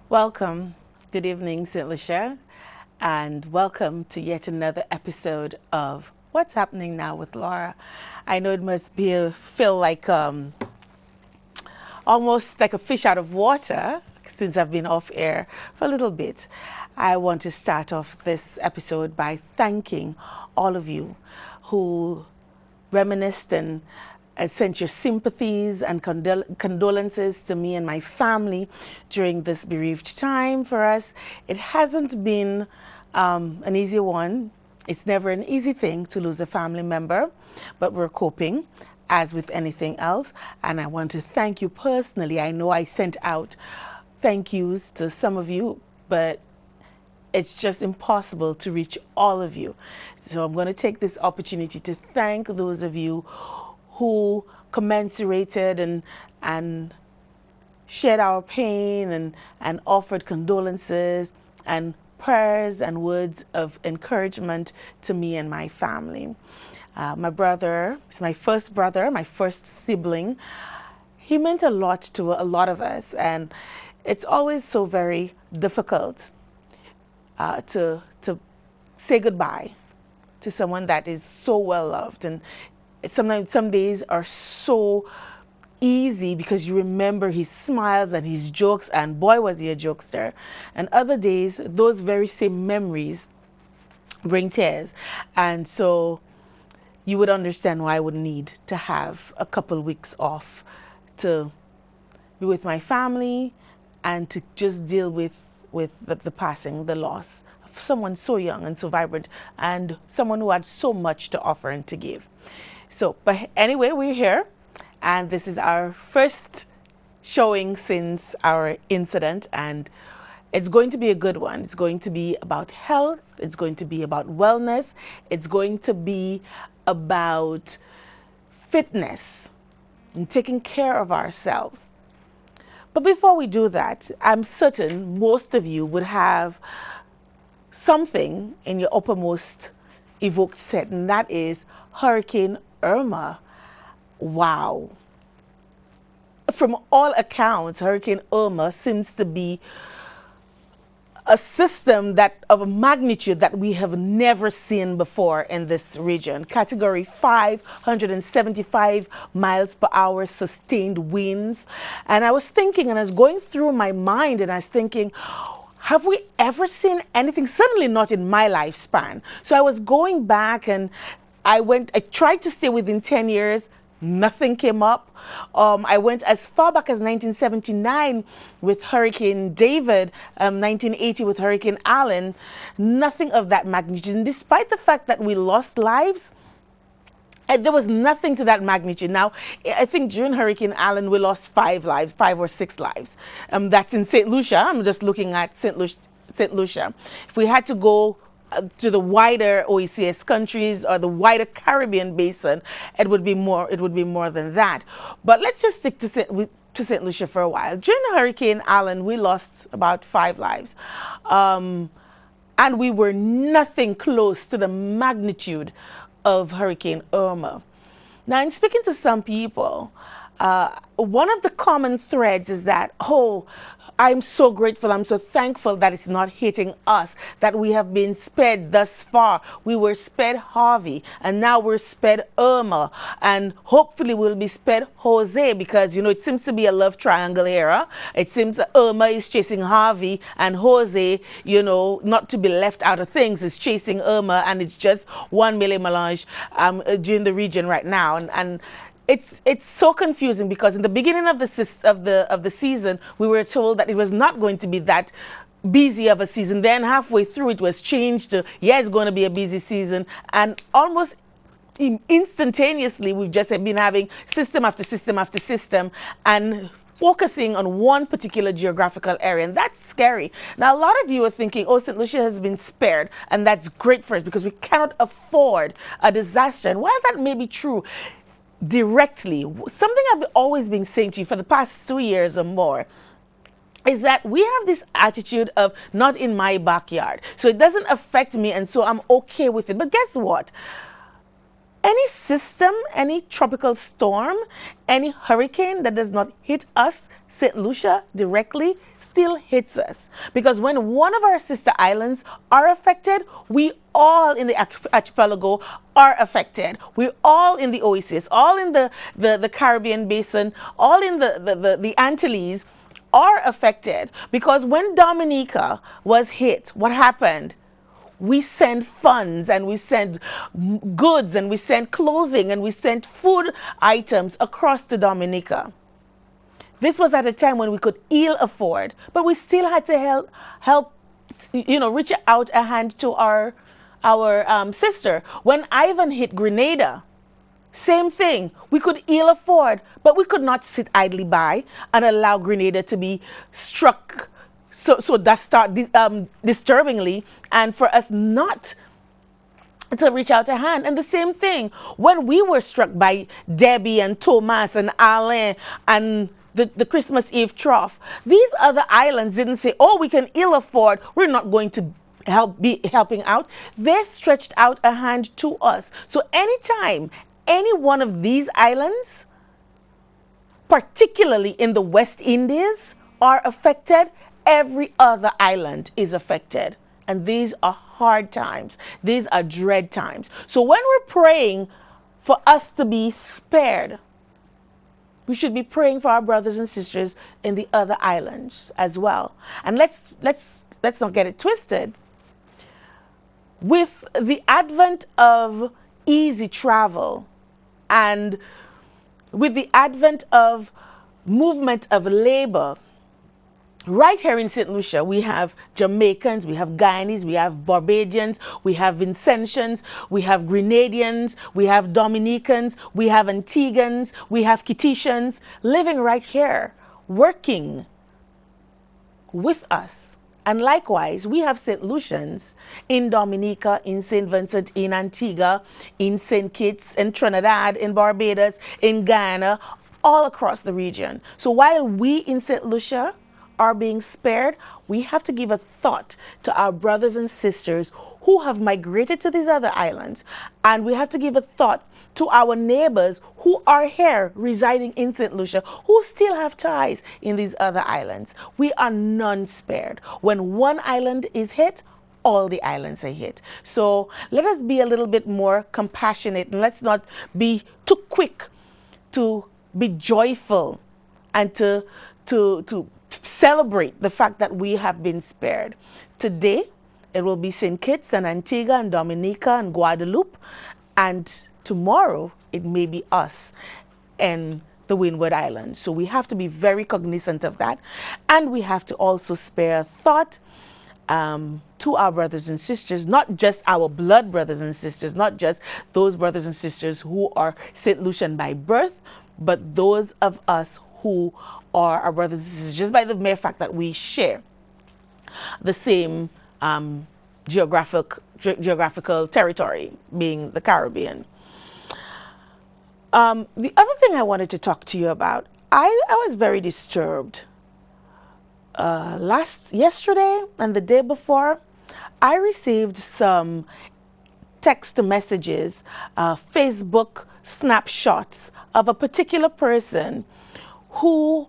Welcome. Good evening, St. Lucia, and welcome to yet another episode of What's Happening Now with Laura. I know it must feel like almost like a fish out of water since I've been off air for a little bit. I want to start off this episode by thanking all of you who reminisced and sent your sympathies and condolences to me and my family during this bereaved time for us. It hasn't been an easy one. It's never an easy thing to lose a family member, but we're coping as with anything else. And I want to thank you personally. I know I sent out thank yous to some of you, but it's just impossible to reach all of you. So I'm going to take this opportunity to thank those of you who commensurated and shared our pain and offered condolences and prayers and words of encouragement to me and my family. My brother, he's my first brother, my first sibling. He meant a lot to a lot of us, and it's always so very difficult to say goodbye to someone that is so well loved. And sometimes some days are so easy because you remember his smiles and his jokes, and boy was he a jokester. And other days, those very same memories bring tears. And so you would understand why I would need to have a couple weeks off to be with my family and to just deal with the passing, the loss of someone so young and so vibrant and someone who had so much to offer and to give. So, but anyway, we're here, and this is our first showing since our incident, and it's going to be a good one. It's going to be about health, it's going to be about wellness, it's going to be about fitness and taking care of ourselves. But before we do that, I'm certain most of you would have something in your uppermost evoked set, and that is Hurricane Irma. Wow. From all accounts, Hurricane Irma seems to be a system that of a magnitude that we have never seen before in this region. Category 5, 175 miles per hour sustained winds. And I was thinking, and I was going through my mind, and I was thinking, have we ever seen anything? Certainly not in my lifespan. So I was going back, and I tried to stay within 10 years. Nothing came up. I went as far back as 1979 with Hurricane David, 1980 with Hurricane Allen. Nothing of that magnitude. And despite the fact that we lost lives, there was nothing to that magnitude. Now, I think during Hurricane Allen, we lost 5 lives, 5 or 6 lives. That's in St. Lucia. I'm just looking at St. Lucia. If we had to go to the wider OECS countries or the wider Caribbean basin, it would be more than that. But let's just stick to St. Lucia for a while. During Hurricane Allen, we lost about 5 lives. And we were nothing close to the magnitude of Hurricane Irma. Now, in speaking to some people, one of the common threads is that, oh, I'm so grateful, I'm so thankful that it's not hitting us, that we have been spared thus far. We were spared Harvey, and now we're spared Irma, and hopefully we'll be spared Jose, because, you know, it seems to be a love triangle era. It seems that Irma is chasing Harvey, and Jose, you know, not to be left out of things, is chasing Irma, and it's just one melange during the region right now. And it's so confusing because in the beginning of the season, we were told that it was not going to be that busy of a season. Then halfway through, it was changed to, yeah, it's going to be a busy season. And almost instantaneously, we've just been having system after system after system and focusing on one particular geographical area, and that's scary. Now, a lot of you are thinking, oh, St. Lucia has been spared, and that's great for us because we cannot afford a disaster. And while that may be true, directly, something I've always been saying to you for the past 2 years or more is that we have this attitude of not in my backyard, so it doesn't affect me, and so I'm okay with it. But guess what? any system, any tropical storm, any hurricane that does not hit us, St. Lucia, directly, still hits us. Because when one of our sister islands are affected, we all in the archipelago are affected. We're all in the Oasis, all in the Caribbean basin, all in the Antilles are affected. Because when Dominica was hit, what happened? We sent funds and we sent goods and we sent clothing and we sent food items across to Dominica. This was at a time when we could ill afford, but we still had to help, reach out a hand to our sister. When Ivan hit Grenada, same thing. We could ill afford, but we could not sit idly by and allow Grenada to be struck so disturbingly, and for us not to reach out a hand. And the same thing when we were struck by Debbie and Thomas and Alain and the Christmas Eve trough. These other islands didn't say, oh, we can ill afford, we're not going to be helping out. They stretched out a hand to us. So anytime any one of these islands, particularly in the West Indies, are affected, every other island is affected. And these are hard times. These are dread times. So when we're praying for us to be spared, we should be praying for our brothers and sisters in the other islands as well. And let's not get it twisted. With the advent of easy travel and with the advent of movement of labor, right here in St. Lucia, we have Jamaicans, we have Guyanese, we have Barbadians, we have Vincentians, we have Grenadians, we have Dominicans, we have Antiguans, we have Kititians living right here, working with us. And likewise, we have St. Lucians in Dominica, in St. Vincent, in Antigua, in St. Kitts, in Trinidad, in Barbados, in Guyana, all across the region. So while we in St. Lucia are being spared, we have to give a thought to our brothers and sisters who have migrated to these other islands. And we have to give a thought to our neighbors who are here residing in St. Lucia, who still have ties in these other islands. We are none spared. When one island is hit, all the islands are hit. So let us be a little bit more compassionate and let's not be too quick to be joyful and to celebrate the fact that we have been spared. Today, it will be St. Kitts and Antigua and Dominica and Guadeloupe. And tomorrow, it may be us and the Windward Islands. So we have to be very cognizant of that. And we have to also spare thought to our brothers and sisters, not just our blood brothers and sisters, not just those brothers and sisters who are St. Lucian by birth, but those of us who are our brothers and sisters just by the mere fact that we share the same geographical territory, being the Caribbean. The other thing I wanted to talk to you about, I was very disturbed. Yesterday and the day before, I received some text messages, Facebook snapshots of a particular person who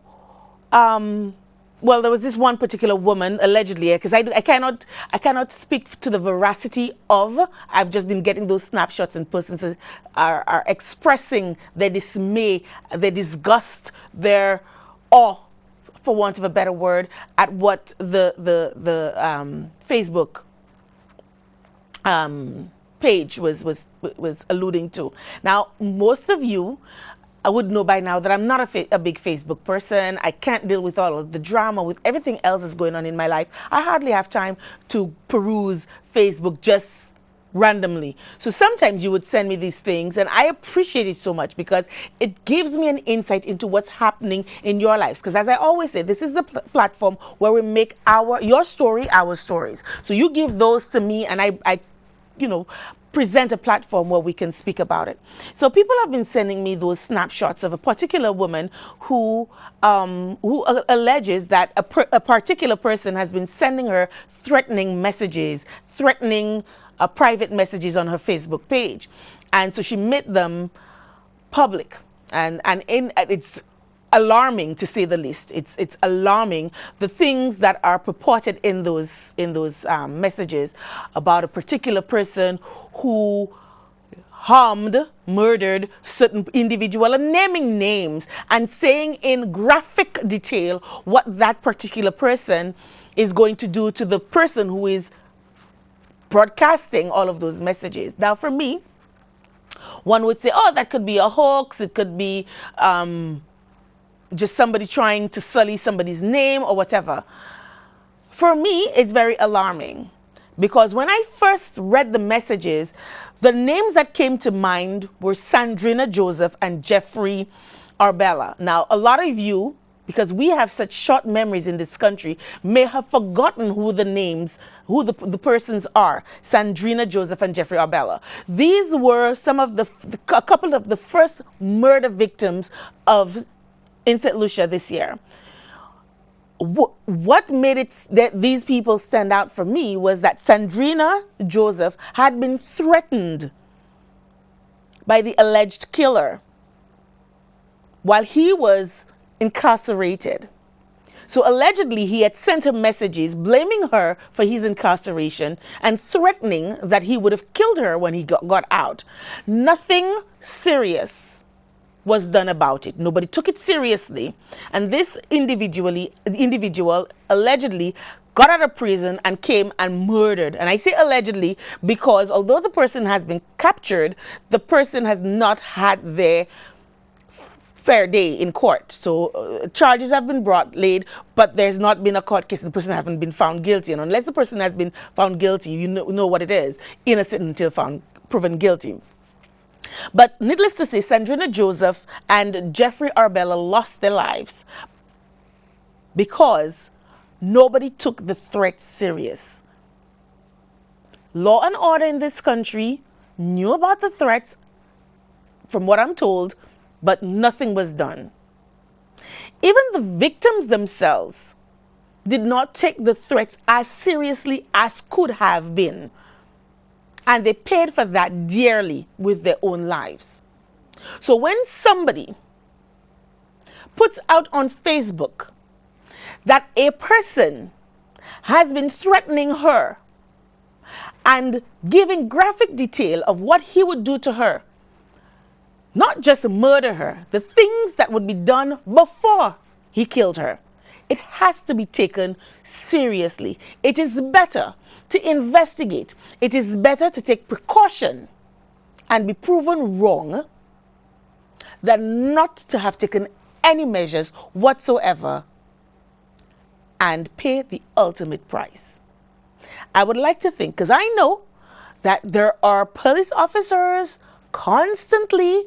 well, there was this one particular woman, allegedly, because I cannot speak to the veracity of. I've just been getting those snapshots, and persons are expressing their dismay, their disgust, their awe, for want of a better word, at what the Facebook page was alluding to. Now, most of you, I would know by now that I'm not a big Facebook person. I can't deal with all of the drama, with everything else that's going on in my life. I hardly have time to peruse Facebook just randomly. So sometimes you would send me these things, and I appreciate it so much because it gives me an insight into what's happening in your lives. Because as I always say, this is the platform where we make your story our stories. So you give those to me, and I present a platform where we can speak about it. So people have been sending me those snapshots of a particular woman who alleges that a particular person has been sending her threatening messages, threatening private messages on her Facebook page. And so she made them public. And it's alarming, to say the least. It's alarming, the things that are purported in those messages about a particular person who harmed, murdered certain individual, and naming names and saying in graphic detail what that particular person is going to do to the person who is broadcasting all of those messages. Now, for me, one would say, oh, that could be a hoax. It could be just somebody trying to sully somebody's name or whatever. For me, it's very alarming, because when I first read the messages, the names that came to mind were Sandrina Joseph and Jeffrey Arbella. Now, a lot of you, because we have such short memories in this country, may have forgotten who the persons are, Sandrina Joseph and Jeffrey Arbella. These were some of a couple of the first murder victims in St. Lucia this year. What made these people stand out for me was that Sandrina Joseph had been threatened by the alleged killer while he was incarcerated. So allegedly, he had sent her messages blaming her for his incarceration and threatening that he would have killed her when he got out. Nothing serious was done about it. Nobody took it seriously. And this individual allegedly got out of prison and came and murdered. And I say allegedly because although the person has been captured, the person has not had their fair day in court. So charges have been laid, but there's not been a court case. The person hasn't been found guilty. And unless the person has been found guilty, you know what it is. Innocent until proven guilty. But needless to say, Sandrina Joseph and Jeffrey Arbella lost their lives because nobody took the threat serious. Law and order in this country knew about the threats, from what I'm told, but nothing was done. Even the victims themselves did not take the threats as seriously as could have been. And they paid for that dearly with their own lives. So when somebody puts out on Facebook that a person has been threatening her and giving graphic detail of what he would do to her, not just murder her, the things that would be done before he killed her, it has to be taken seriously. It is better to investigate. It is better to take precaution and be proven wrong than not to have taken any measures whatsoever and pay the ultimate price. I would like to think, because I know that there are police officers constantly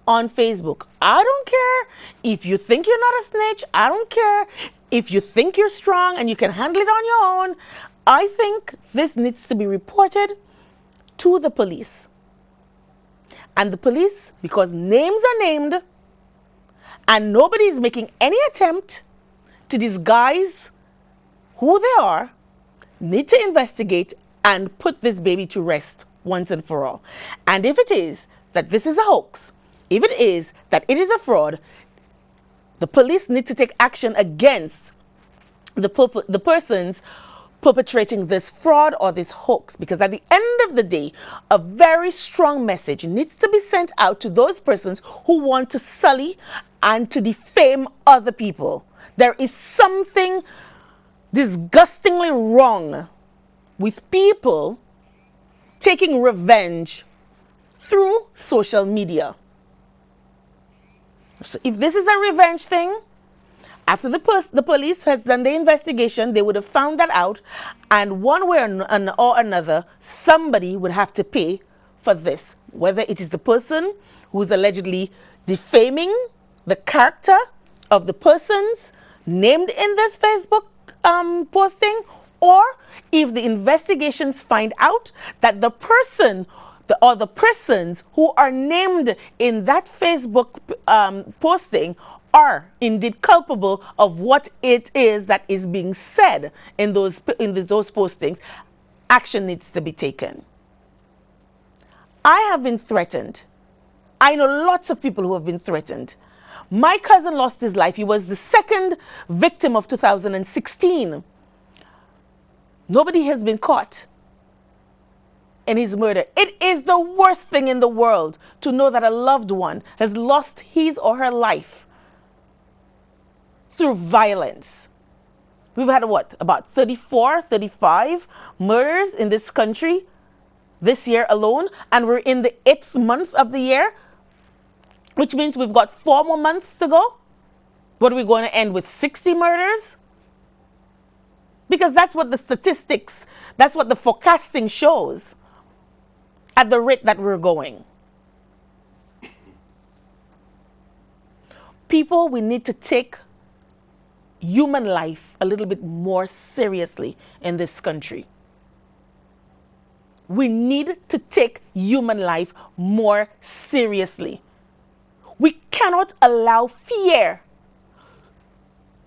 on Facebook. I don't care if you think you're not a snitch. I don't care if you think you're strong and you can handle it on your own. I think this needs to be reported to the police. And the police, because names are named and nobody is making any attempt to disguise who they are, need to investigate and put this baby to rest once and for all. And if it is that this is a hoax, if it is that it is a fraud, the police need to take action against the persons perpetrating this fraud or this hoax, because at the end of the day, a very strong message needs to be sent out to those persons who want to sully and to defame other people. There is something disgustingly wrong with people taking revenge through social media. So if this is a revenge thing, after the police has done the investigation, they would have found that out, and one way or another, somebody would have to pay for this, whether it is the person who's allegedly defaming the character of the persons named in this Facebook posting, or if the investigations find out that the person or the persons who are named in that Facebook posting are indeed culpable of what it is that is being said in those postings, action needs to be taken. I have been threatened. I know lots of people who have been threatened. My cousin lost his life. He was the second victim of 2016. Nobody has been caught in his murder. It is the worst thing in the world to know that a loved one has lost his or her life through violence. We've had what, about 34, 35 murders in this country this year alone, and we're in the 8th month of the year, which means we've got 4 more months to go. What are we going to end with, 60 murders? Because that's what the statistics, that's what the forecasting shows at the rate that we're going. People, we need to take human life a little bit more seriously in this country. We need to take human life more seriously. We cannot allow fear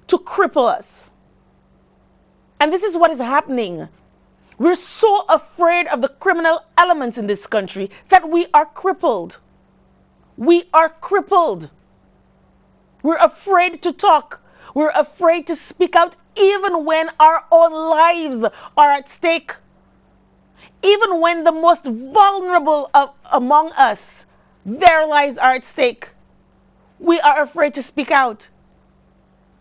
to cripple us. And this is what is happening. We're so afraid of the criminal elements in this country that we are crippled. We are crippled. We're afraid to talk. We're afraid to speak out even when our own lives are at stake. Even when the most vulnerable among us, their lives are at stake. We are afraid to speak out.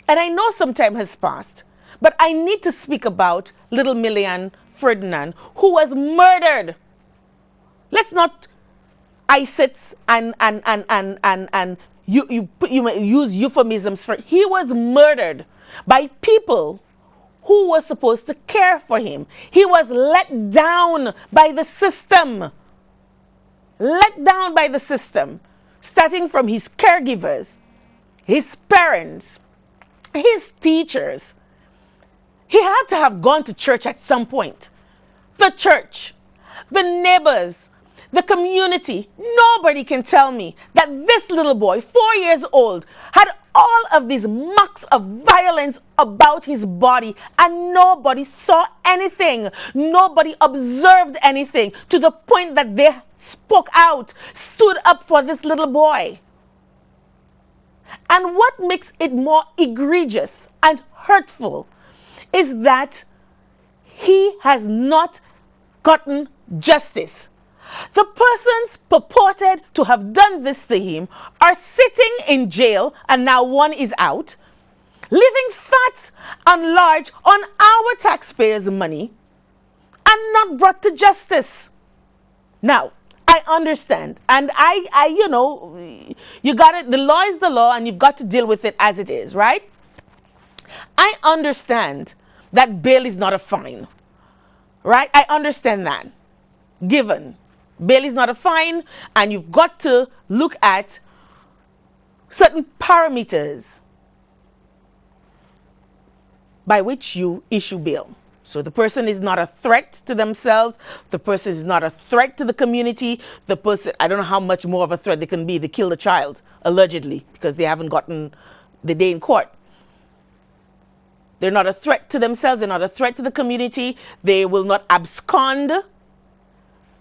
And I know some time has passed, but I need to speak about little Millian Ferdinand, who was murdered. Let's not ice it and you use euphemisms for it. He was murdered by people who were supposed to care for him. He was let down by the system. Let down by the system, starting from his caregivers, his parents, his teachers. He had to have gone to church at some point. The church, the neighbors, the community. Nobody can tell me that this little boy, 4 years old, had all of these marks of violence about his body, and nobody saw anything. Nobody observed anything to the point that they spoke out, stood up for this little boy. And what makes it more egregious and hurtful is that he has not gotten justice. The persons purported to have done this to him are sitting in jail, and now one is out, living fat and large on our taxpayers' money, and not brought to justice. Now, I understand, and I you know, you got it. The law is the law, and you've got to deal with it as it is, right? I understand that bail is not a fine, right? I understand that, given. Bail is not a fine, and you've got to look at certain parameters by which you issue bail. So the person is not a threat to themselves. The person is not a threat to the community. The person, I don't know how much more of a threat they can be. They killed a child, allegedly, because they haven't gotten the day in court. They're not a threat to themselves. They're not a threat to the community. They will not abscond.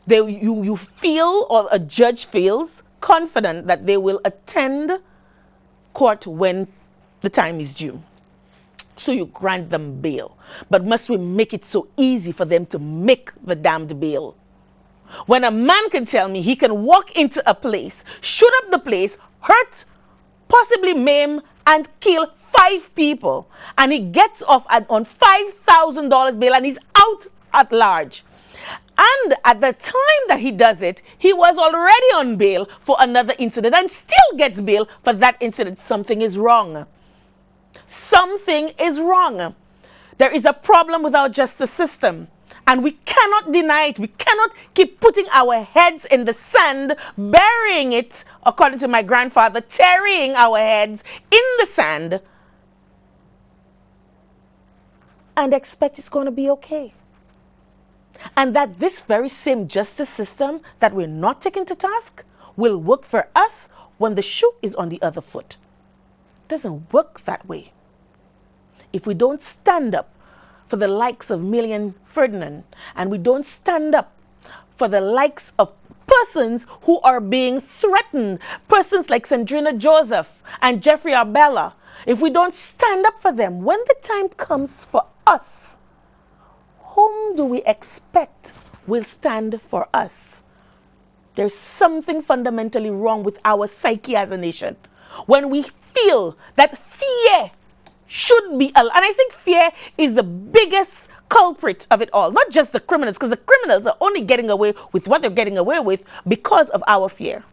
You feel, or a judge feels, confident that they will attend court when the time is due. So you grant them bail. But must we make it so easy for them to make the damned bail? When a man can tell me he can walk into a place, shoot up the place, hurt, possibly maim, and kill 5 people, and he gets off on $5,000 bail, and he's out at large. And at the time that he does it, he was already on bail for another incident and still gets bail for that incident. Something is wrong. Something is wrong. There is a problem with our justice system, and we cannot deny it. We cannot keep putting our heads in the sand, burying it, according to my grandfather, burying our heads in the sand, and expect it's going to be okay. And that this very same justice system that we're not taking to task will work for us when the shoe is on the other foot. It doesn't work that way. If we don't stand up for the likes of Millian Ferdinand, and we don't stand up for the likes of persons who are being threatened, persons like Sandrina Joseph and Jeffrey Arbella, if we don't stand up for them, when the time comes for us, whom do we expect will stand for us? There's something fundamentally wrong with our psyche as a nation. When we feel that fear should be, and I think fear is the biggest culprit of it all, not just the criminals, because the criminals are only getting away with what they're getting away with because of our fear.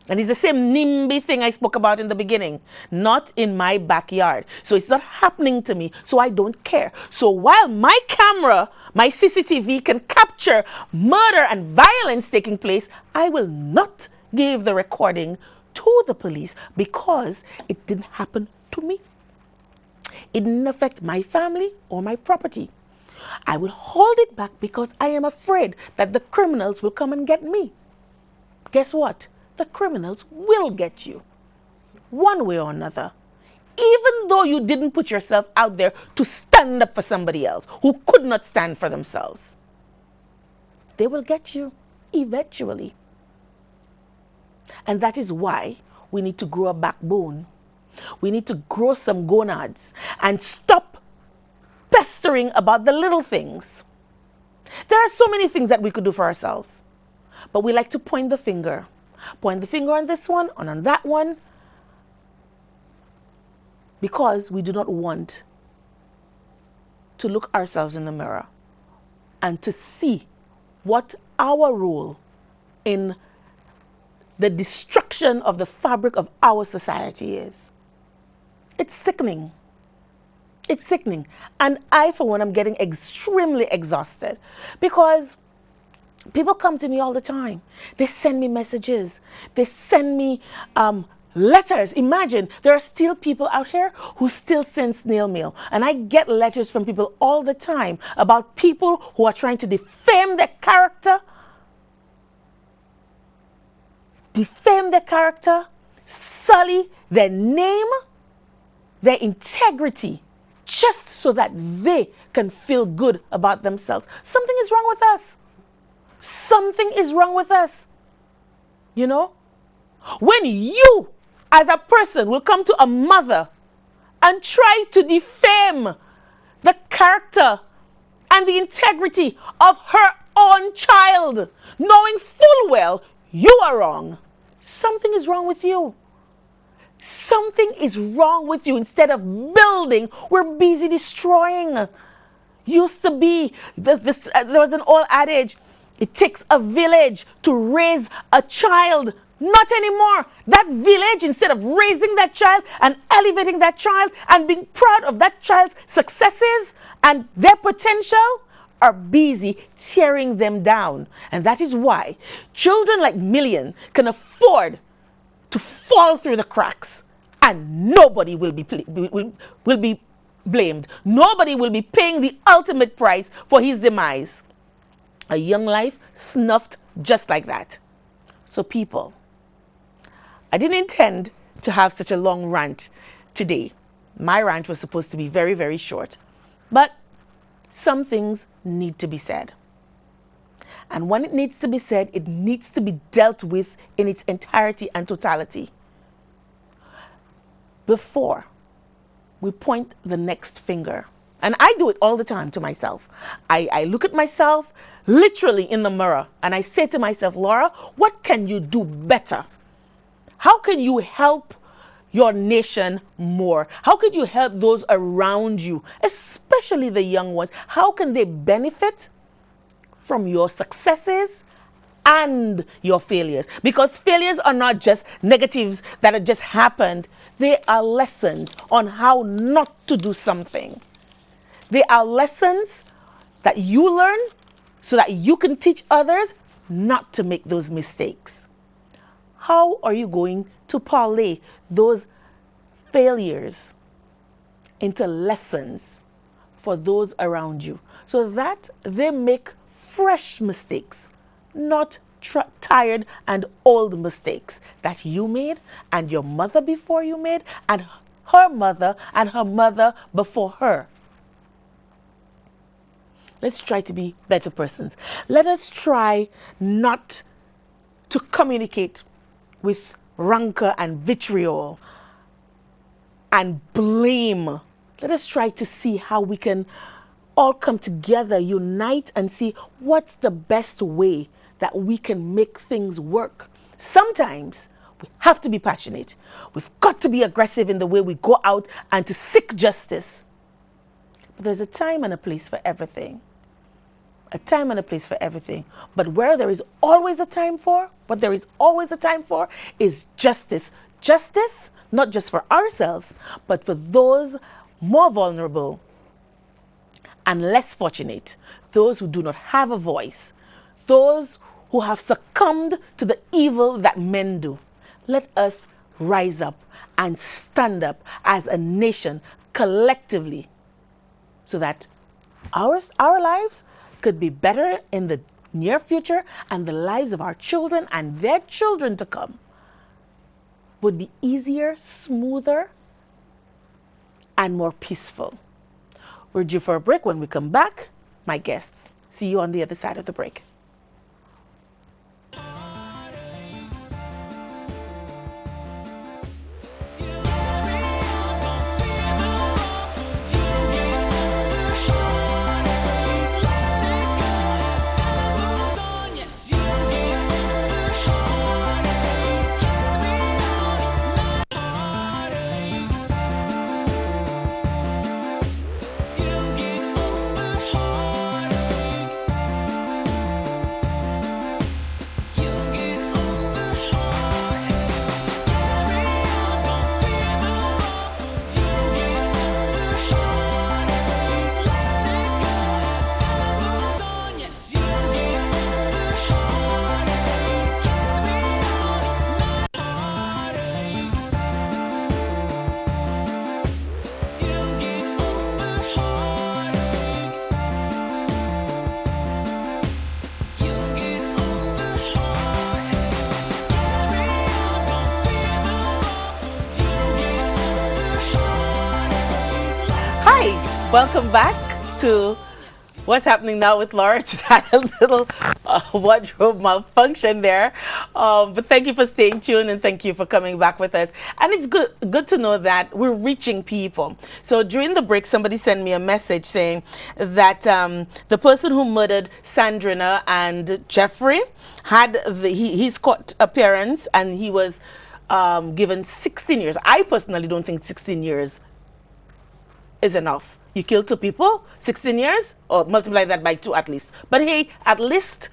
And it's the same NIMBY thing I spoke about in the beginning. Not in my backyard. So it's not happening to me, so I don't care. So while my camera, my CCTV can capture murder and violence taking place, I will not give the recording to the police because it didn't happen to me. It didn't affect my family or my property. I will hold it back because I am afraid that the criminals will come and get me. Guess what? The criminals will get you, one way or another. Even though you didn't put yourself out there to stand up for somebody else who could not stand for themselves. They will get you eventually. And that is why we need to grow a backbone. We need to grow some gonads and stop pestering about the little things. There are so many things that we could do for ourselves, but we like to point the finger. Point the finger on this one and on that one because we do not want to look ourselves in the mirror and to see what our role in the destruction of the fabric of our society is. It's sickening. It's sickening. And I, for one, am getting extremely exhausted because people come to me all the time. They send me messages. They send me letters. Imagine, there are still people out here who still send snail mail. And I get letters from people all the time about people who are trying to defame their character, sully their name, their integrity, just so that they can feel good about themselves. Something is wrong with us. Something is wrong with us. You know? When you, as a person, will come to a mother and try to defame the character and the integrity of her own child, knowing full well you are wrong, something is wrong with you. Something is wrong with you. Instead of building, we're busy destroying. Used to be, there was an old adage, it takes a village to raise a child. Not anymore. That village, instead of raising that child and elevating that child and being proud of that child's successes and their potential, are busy tearing them down. And that is why children like Million can afford to fall through the cracks and nobody will be blamed. Nobody will be paying the ultimate price for his demise. A young life snuffed just like that. So people, I didn't intend to have such a long rant today. My rant was supposed to be very, very short. But some things need to be said. And when it needs to be said, it needs to be dealt with in its entirety and totality before we point the next finger. And I do it all the time to myself. I look at myself literally in the mirror and I say to myself, Laura, what can you do better? How can you help your nation more? How could you help those around you, especially the young ones? How can they benefit from your successes and your failures? Because failures are not just negatives that have just happened. They are lessons on how not to do something. They are lessons that you learn so that you can teach others not to make those mistakes. How are you going to parlay those failures into lessons for those around you so that they make fresh mistakes, not tired and old mistakes that you made and your mother before you made and her mother before her? Let's try to be better persons. Let us try not to communicate with rancor and vitriol and blame. Let us try to see how we can all come together, unite, and see what's the best way that we can make things work. Sometimes we have to be passionate. We've got to be aggressive in the way we go out and to seek justice. But there's a time and a place for everything. A time and a place for everything. But where there is always a time for, what there is always a time for is justice. Justice, not just for ourselves, but for those more vulnerable and less fortunate, those who do not have a voice, those who have succumbed to the evil that men do. Let us rise up and stand up as a nation collectively so that our lives could be better in the near future, and the lives of our children and their children to come would be easier, smoother, and more peaceful. We're due for a break. When we come back, my guests. See you on the other side of the break. Welcome back to What's Happening Now with Laura. Just had a little wardrobe malfunction there. But thank you for staying tuned, and thank you for coming back with us. And it's good to know that we're reaching people. So during the break, somebody sent me a message saying that the person who murdered Sandrina and Jeffrey had his court appearance, and he was given 16 years. I personally don't think 16 years is enough. You kill 2 people, 16 years, or multiply that by 2 at least. But hey, at least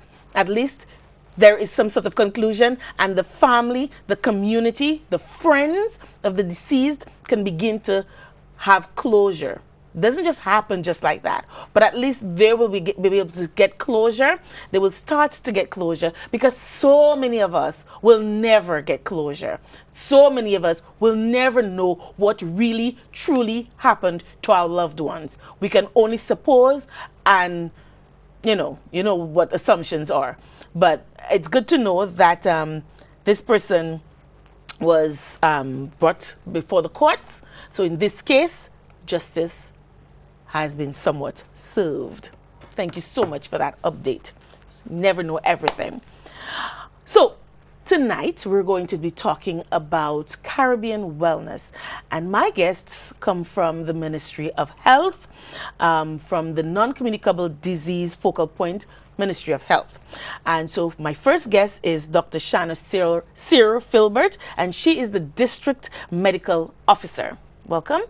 there is some sort of conclusion, and the family, the community, the friends of the deceased can begin to have closure. It doesn't just happen just like that, but at least they will be able to get closure. They will start to get closure, because so many of us will never get closure. So many of us will never know what really, truly happened to our loved ones. We can only suppose, and you know what assumptions are. But it's good to know that this person was brought before the courts. So in this case, justice has been somewhat served. Thank you so much for that update. Never know everything. So tonight we're going to be talking about Caribbean wellness, and my guests come from the Ministry of Health, from the Non-Communicable Disease Focal Point Ministry of Health. And so my first guest is Dr. Shanna Sear Filbert, and she is the District Medical Officer. Welcome.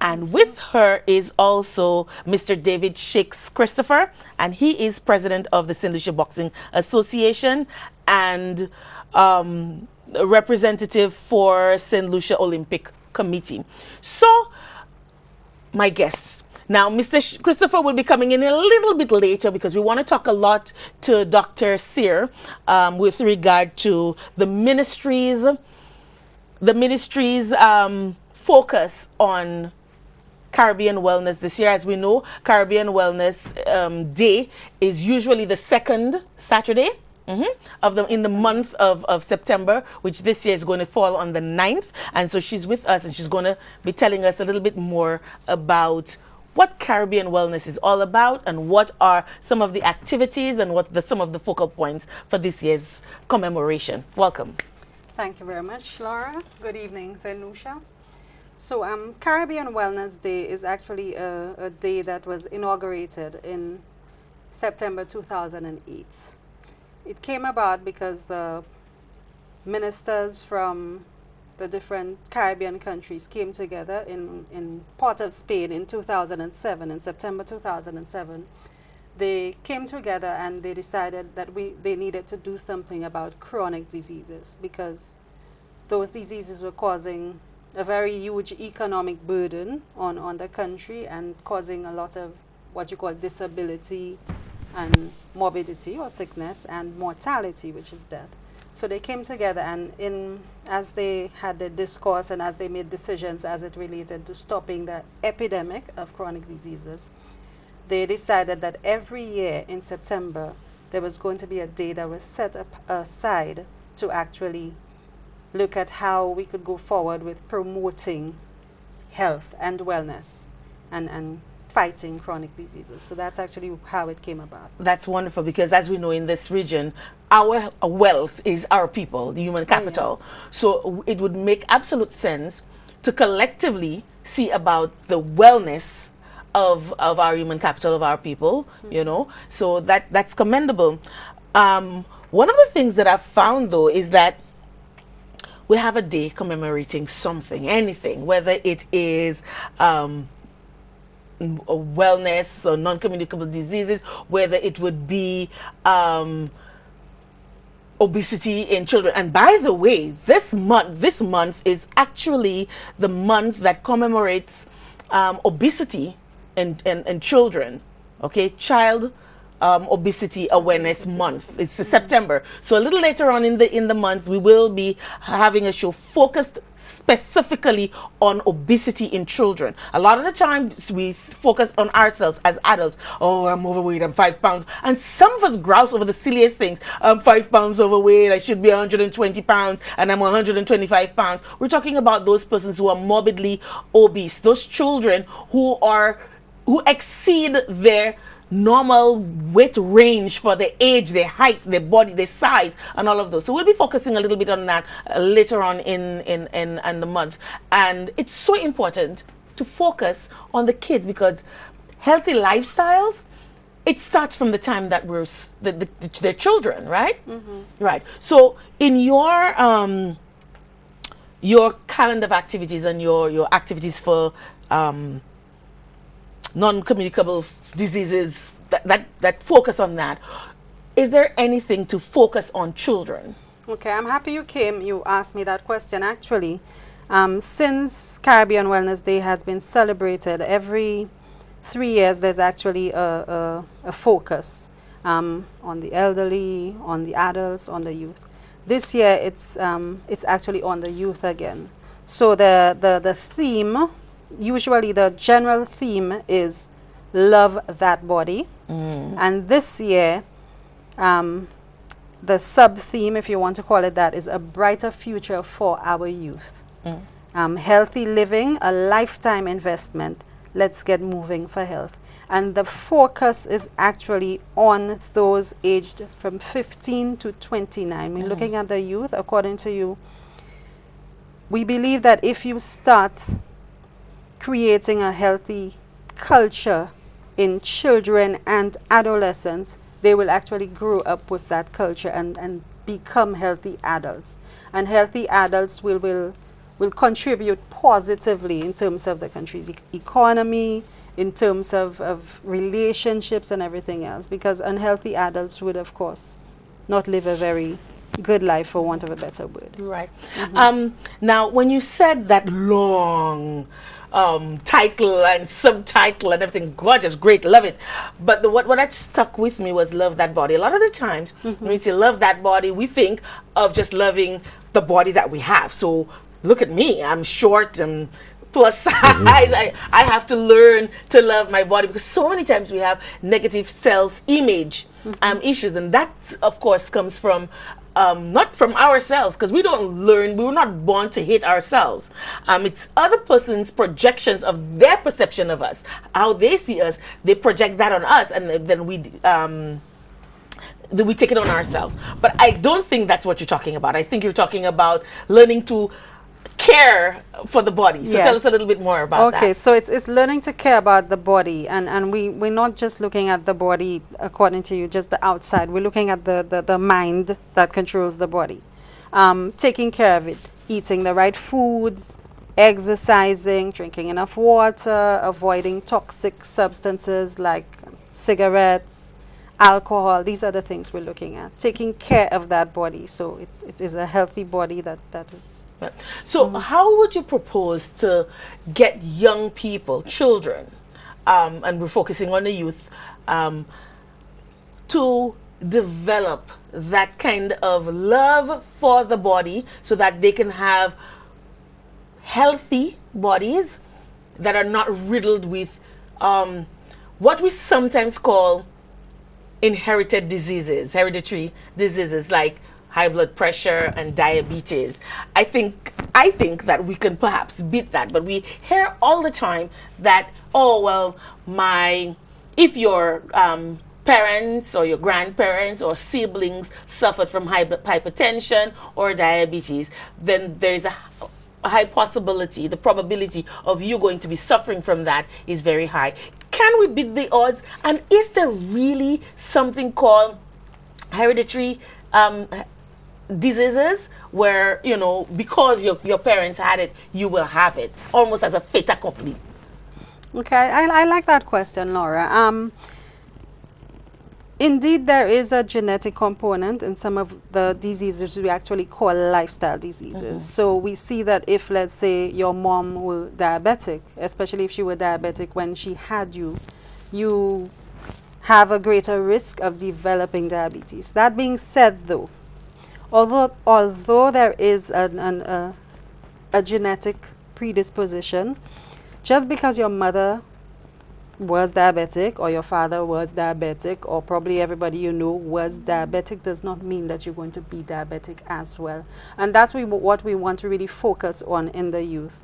And with her is also Mr. David Shakes Christopher, and he is president of the St. Lucia Boxing Association and representative for St. Lucia Olympic Committee. So, my guests. Now, Mr. Christopher will be coming in a little bit later, because we want to talk a lot to Dr. Sear with regard to the ministry's focus on Caribbean Wellness this year. As we know, Caribbean Wellness Day is usually the second Saturday in the month of September, which this year is going to fall on the 9th. And so she's with us, and she's going to be telling us a little bit more about what Caribbean Wellness is all about and what are some of the activities and what some of the focal points for this year's commemoration. Welcome. Thank you very much, Laura. Good evening, Zenusha. So Caribbean Wellness Day is actually a day that was inaugurated in September 2008. It came about because the ministers from the different Caribbean countries came together in Port of Spain in 2007, in September 2007. They came together and they decided that they needed to do something about chronic diseases because those diseases were causing a very huge economic burden on the country and causing a lot of what you call disability and morbidity or sickness and mortality, which is death. So they came together and as they had the discourse and as they made decisions as it related to stopping the epidemic of chronic diseases, they decided that every year in September there was going to be a day that was set up aside to actually look at how we could go forward with promoting health and wellness and fighting chronic diseases. So that's actually how it came about. That's wonderful because as we know in this region, our wealth is our people, the human capital. Yes. So it would make absolute sense to collectively see about the wellness of our human capital, of our people, you know. So that's commendable. One of the things that I've found though is that we have a day commemorating something, anything, whether it is wellness or non-communicable diseases, whether it would be obesity in children. And by the way, this month is actually the month that commemorates obesity in children. Okay, Child Obesity Awareness Month. It's September. So a little later on in the month, we will be having a show focused specifically on obesity in children. A lot of the times we focus on ourselves as adults. Oh, I'm overweight, I'm 5 pounds. And some of us grouse over the silliest things. I'm 5 pounds overweight, I should be 120 pounds, and I'm 125 pounds. We're talking about those persons who are morbidly obese, those children who exceed their normal weight range for their age, their height, their body, their size, and all of those. So we'll be focusing a little bit on that later on in the month. And it's so important to focus on the kids because healthy lifestyles, it starts from the time that they're children, right? Right. So in your calendar of activities and your activities for non-communicable diseases that focus on that, is there anything to focus on children? Okay, I'm happy you asked me that question. Actually, since Caribbean Wellness Day has been celebrated every 3 years, there's actually a focus on the elderly, on the adults, on the youth. This year it's actually on the youth again. So the theme, usually the general theme is love that body. And this year, the sub-theme, if you want to call it that, is a brighter future for our youth. Healthy living, a lifetime investment. Let's get moving for health. And the focus is actually on those aged from 15 to 29. We're looking at the youth, according to you. We believe that if you start creating a healthy culture in children and adolescents, they will actually grow up with that culture and become healthy adults. And healthy adults will contribute positively in terms of the country's economy, in terms of relationships and everything else, because unhealthy adults would, of course, not live a very good life, for want of a better word. Right. Now, when you said that long title and subtitle and everything, gorgeous, great, love it. But what that stuck with me was love that body. A lot of the times when we say love that body, we think of just loving the body that we have. So look at me, I'm short and plus size. I have to learn to love my body because so many times we have negative self-image issues, and that of course comes from not from ourselves, because we don't learn, we were not born to hate ourselves. It's other person's projections of their perception of us, how they see us, they project that on us, and then we take it on ourselves. But I don't think that's what you're talking about. I think you're talking about learning to care for the body. So tell us a little bit more about that. Okay, so it's learning to care about the body, and we're not just looking at the body, according to you, just the outside. We're looking at the mind that controls the body. Taking care of it, eating the right foods, exercising, drinking enough water, avoiding toxic substances like cigarettes, alcohol. These are the things we're looking at. Taking care of that body, so it is a healthy body that is. So how would you propose to get young people, children, and we're focusing on the youth, to develop that kind of love for the body so that they can have healthy bodies that are not riddled with what we sometimes call inherited diseases, hereditary diseases like high blood pressure and diabetes. I think that we can perhaps beat that, but we hear all the time that, oh well, if your parents or your grandparents or siblings suffered from hypertension or diabetes, then there's a high possibility, the probability of you going to be suffering from that is very high. Can we beat the odds? And is there really something called hereditary diseases where, you know, because your parents had it, you will have it, almost as a fait accompli? Okay, I like that question, Laura. Indeed, there is a genetic component in some of the diseases we actually call lifestyle diseases. So we see that if, let's say, your mom were diabetic, especially if she were diabetic when she had you, you have a greater risk of developing diabetes. That being said, though, although there is a genetic predisposition, just because your mother was diabetic or your father was diabetic or probably everybody you know was diabetic does not mean that you're going to be diabetic as well. And that's what we want to really focus on in the youth.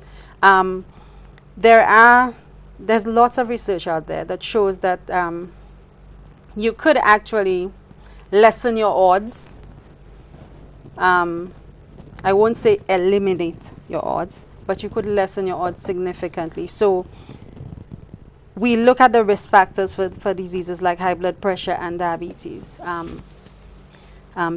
There's lots of research out there that shows that you could actually lessen your odds. I won't say eliminate your odds, but you could lessen your odds significantly. So we look at the risk factors for diseases like high blood pressure and diabetes.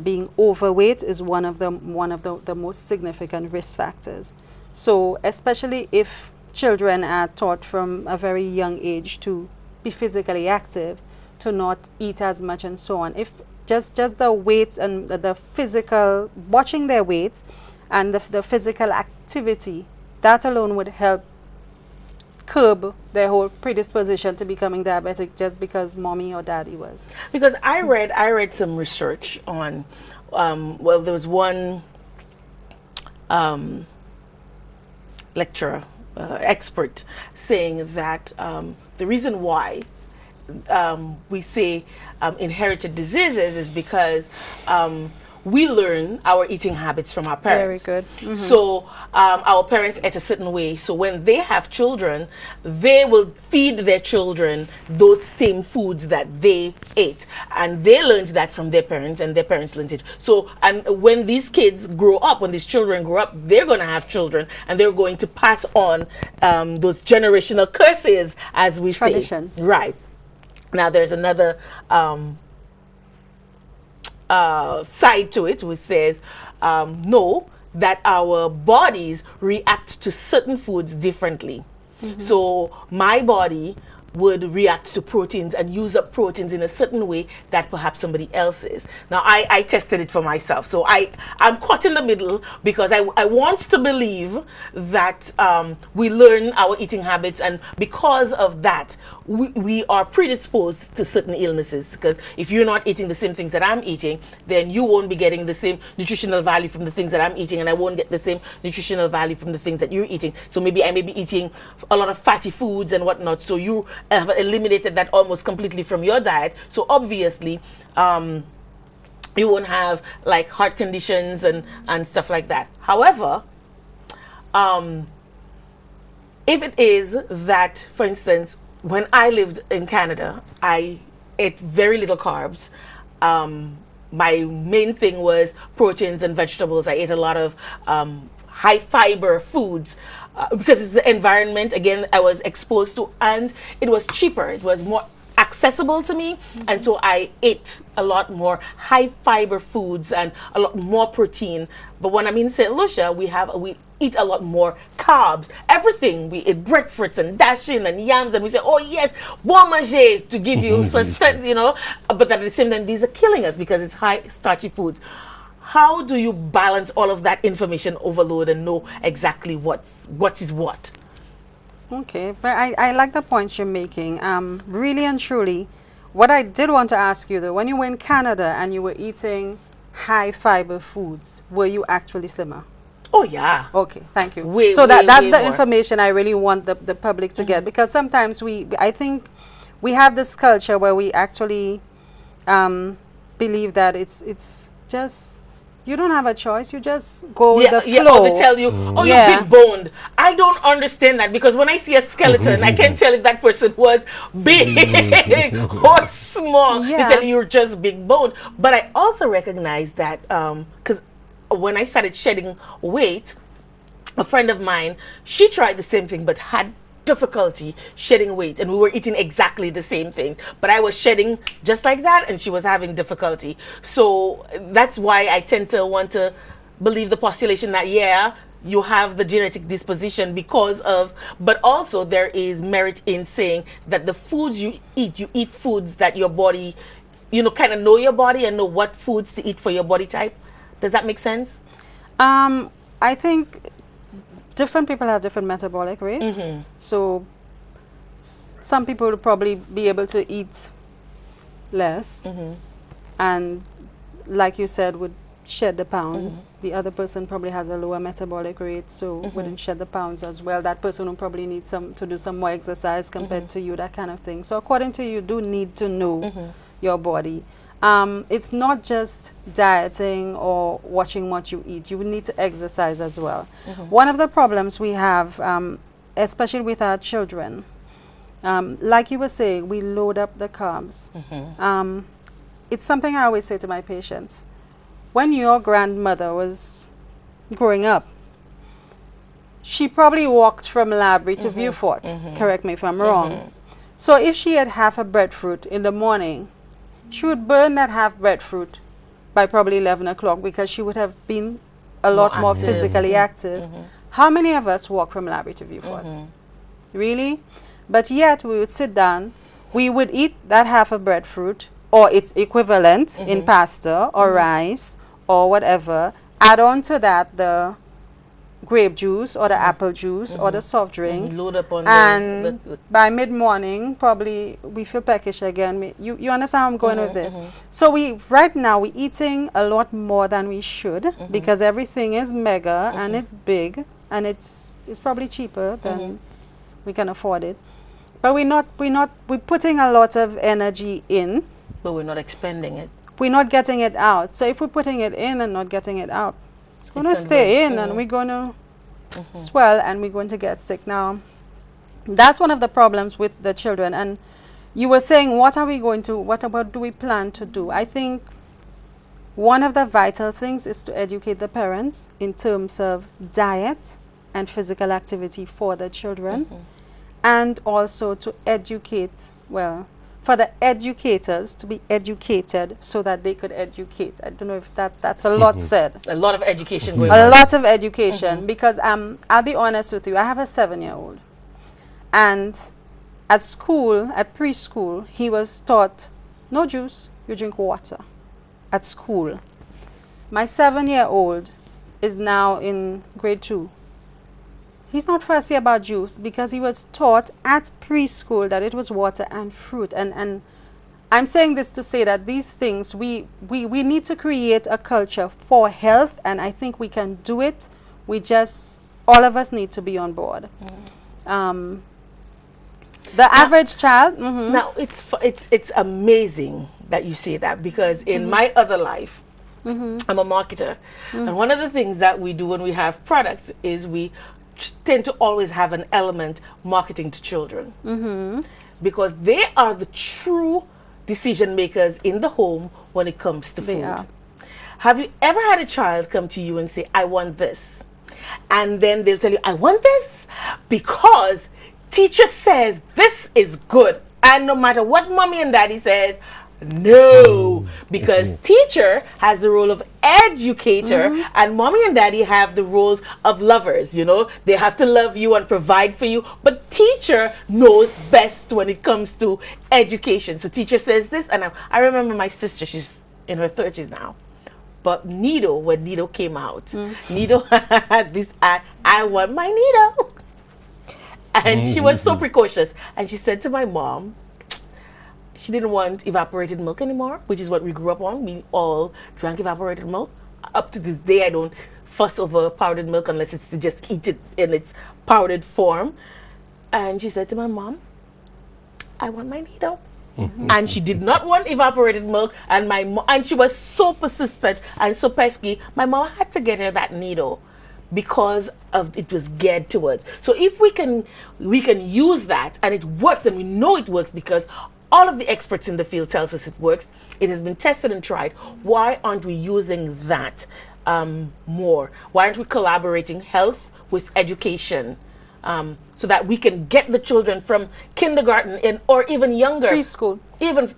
Being overweight is one of the most significant risk factors. So especially if children are taught from a very young age to be physically active, to not eat as much and so on. If just the weights and the physical, watching their weights and the physical activity, that alone would help curb their whole predisposition to becoming diabetic just because mommy or daddy was. Because I read some research on, well, there was one lecturer, expert, saying that the reason why we say inherited diseases is because we learn our eating habits from our parents. Very good. So our parents ate a certain way. So when they have children, they will feed their children those same foods that they ate. And they learned that from their parents, and their parents learned it. So, and when these kids grow up, when these children grow up, they're going to have children, and they're going to pass on those generational curses, as we say. Traditions. Right. Now, there's another side to it, which says no, that our bodies react to certain foods differently. So my body would react to proteins and use up proteins in a certain way that perhaps somebody else is. Now, I tested it for myself. So I'm caught in the middle because I want to believe that we learn our eating habits, and because of that, we are predisposed to certain illnesses. Because if you're not eating the same things that I'm eating, then you won't be getting the same nutritional value from the things that I'm eating, and I won't get the same nutritional value from the things that you're eating. So maybe I may be eating a lot of fatty foods and whatnot. So you have eliminated that almost completely from your diet. So obviously, You won't have like heart conditions and stuff like that. However, if it is that, for instance, when I lived in Canada, I ate very little carbs. My main thing was proteins and vegetables. I ate a lot of high fiber foods because it's the environment, again, I was exposed to, and it was cheaper. It was more accessible to me, and so I ate a lot more high fiber foods and a lot more protein. But when I'm in St. Lucia, we eat a lot more carbs. Everything, we eat breadfruits and dashing and yams, and we say, oh yes, bon manger, to give you sustain, you know. But at the same time, these are killing us because it's high starchy foods. How do you balance all of that information overload and know exactly what is what? Okay, but I like the points you're making. Really and truly, what I did want to ask you though, when you were in Canada and you were eating high fiber foods, were you actually slimmer? Oh yeah. Okay, thank you. So that's the more information I really want the public to get, because sometimes I think we have this culture where we actually believe that it's just, you don't have a choice. You just go with the flow. Yeah, or they tell you, oh, you're big boned. I don't understand that, because when I see a skeleton, I can't tell if that person was big or small. Yeah. They tell you you're just big boned. But I also recognize that because when I started shedding weight, a friend of mine, she tried the same thing but had difficulty shedding weight, and we were eating exactly the same things, but I was shedding just like that and she was having difficulty. So that's why I tend to want to believe the postulation that yeah, you have the genetic disposition because of, but also there is merit in saying that the foods you eat foods that your body, you know, kind of know your body and know what foods to eat for your body type. Does that make sense? I think different people have different metabolic rates. So some people would probably be able to eat less and, like you said, would shed the pounds. The other person probably has a lower metabolic rate, so wouldn't shed the pounds as well. That person will probably need to do some more exercise compared to you, that kind of thing. So according to you, you do need to know your body. It's not just dieting or watching what you eat. You need to exercise as well. One of the problems we have, especially with our children, like you were saying, we load up the carbs. It's something I always say to my patients. When your grandmother was growing up, she probably walked from Labrie to Vieux-Fort. Correct me if I'm wrong. So if she had half a breadfruit in the morning, she would burn that half breadfruit by probably 11 o'clock because she would have been a lot more physically active. How many of us walk from Labrie to Vieux-Fort? Really? But yet we would sit down, we would eat that half a breadfruit or its equivalent in pasta or rice or whatever, add on to that the grape juice or the apple juice or the soft drink, load up on and by mid-morning probably we feel peckish again. You understand how I'm going with this? So right now we're eating a lot more than we should because everything is mega and it's big and it's probably cheaper than we can afford it, but we're putting a lot of energy in, but we're not expending it. We're not getting it out. So if we're putting it in and not getting it out, it's going to stay in and we're going to swell and we're going to get sick. Now, that's one of the problems with the children. And you were saying, what do we plan to do? I think one of the vital things is to educate the parents in terms of diet and physical activity for the children, and also to educate, well, for the educators to be educated so that they could educate. I don't know if that's a lot said. A lot of education going on. A lot of education, because I'll be honest with you, I have a 7-year-old. And at school, at preschool, he was taught, no juice, you drink water at school. My 7-year-old is now in grade 2. He's not fussy about juice because he was taught at preschool that it was water and fruit. And I'm saying this to say that these things, we need to create a culture for health, and I think we can do it. All of us need to be on board. The average child... Now, it's amazing that you say that, because in my other life, I'm a marketer. And one of the things that we do when we have products is we tend to always have an element marketing to children. Because they are the true decision makers in the home when it comes to food. are. Have you ever had a child come to you and say, I want this? And then they'll tell you, I want this because teacher says this is good. And no matter what mommy and daddy says, no, because teacher has the role of educator and mommy and daddy have the roles of lovers. You know, they have to love you and provide for you, but teacher knows best when it comes to education. So teacher says this, and I remember my sister, she's in her 30s now, but Nido, when Nido came out, Nido had this ad, I want my Nido. And she was so precocious, and she said to my mom, she didn't want evaporated milk anymore, which is what we grew up on. We all drank evaporated milk. Up to this day, I don't fuss over powdered milk unless it's to just eat it in its powdered form. And she said to my mom, I want my Nido. And she did not want evaporated milk. And she was so persistent and so pesky. My mom had to get her that Nido because of it was geared towards. So if we can use that, and it works, and we know it works because all of the experts in the field tells us it works. It has been tested and tried. Why aren't we using that more? Why aren't we collaborating health with education so that we can get the children from kindergarten or even younger? Preschool.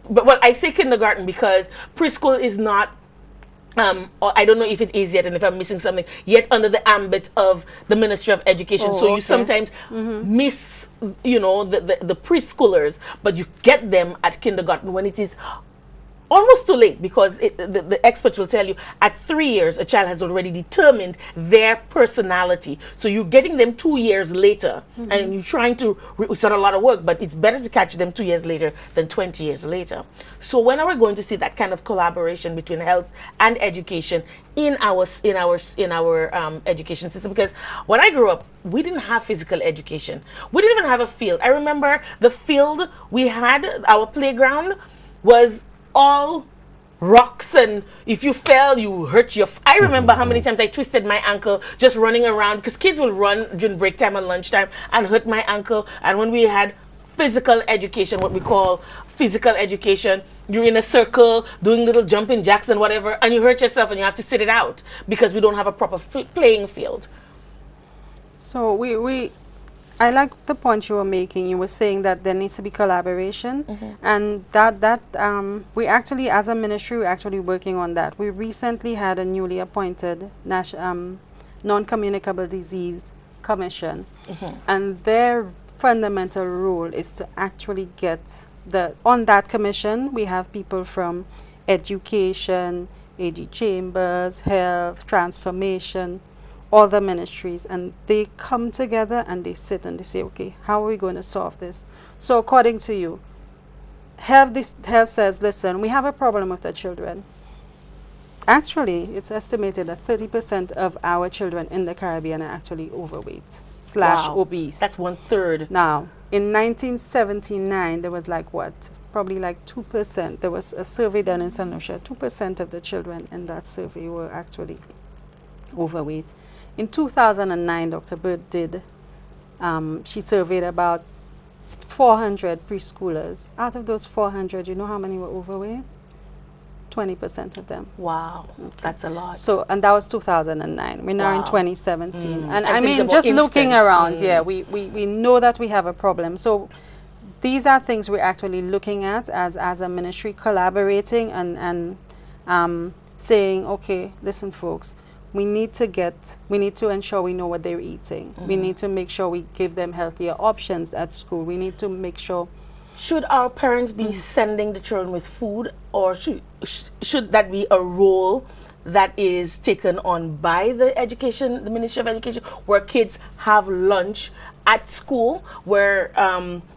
Well, I say kindergarten because preschool is not, or I don't know if it is yet, and if I'm missing something, yet under the ambit of the Ministry of Education. So you sometimes miss, you know, the preschoolers, but you get them at kindergarten when it is almost too late, because the experts will tell you at 3 years a child has already determined their personality. So you're getting them 2 years later, and you're trying to, it's not a lot of work, but it's better to catch them 2 years later than 20 years later. So when are we going to see that kind of collaboration between health and education in our education system? Because when I grew up, we didn't have physical education. We didn't even have a field. I remember the field we had, our playground was all rocks, and if you fell, you hurt your I remember how many times I twisted my ankle just running around, because kids will run during break time and lunchtime and hurt my ankle. And when we had physical education, what we call physical education, you're in a circle doing little jumping jacks and whatever, and you hurt yourself and you have to sit it out because we don't have a proper playing field. So I like the point you were making. You were saying that there needs to be collaboration, and that we actually, as a ministry, we're actually working on that. We recently had a newly appointed non-communicable disease commission, and their fundamental role is to actually get on that commission. We have people from education, AG Chambers, health, transformation, all the ministries, and they come together and they sit and they say, okay, how are we going to solve this? So according to you, health says, listen, we have a problem with the children. Actually, it's estimated that 30% of our children in the Caribbean are actually overweight / obese. That's 1/3. Now, in 1979, there was like what? Probably like 2%. There was a survey done in St. Lucia. 2% of the children in that survey were actually overweight. In 2009, Dr. Bird did, she surveyed about 400 preschoolers. Out of those 400, you know how many were overweight? 20% of them. Wow, that's a lot. So, and that was 2009. We're now in 2017. And I mean, just instant. looking around, yeah, we know that we have a problem. So these are things we're actually looking at as a ministry, collaborating and saying, okay, listen, folks, we need to ensure we know what they're eating. We need to make sure we give them healthier options at school. We need to make sure. Should our parents be sending the children with food, or should that be a role that is taken on by the Ministry of Education, where kids have lunch at school, where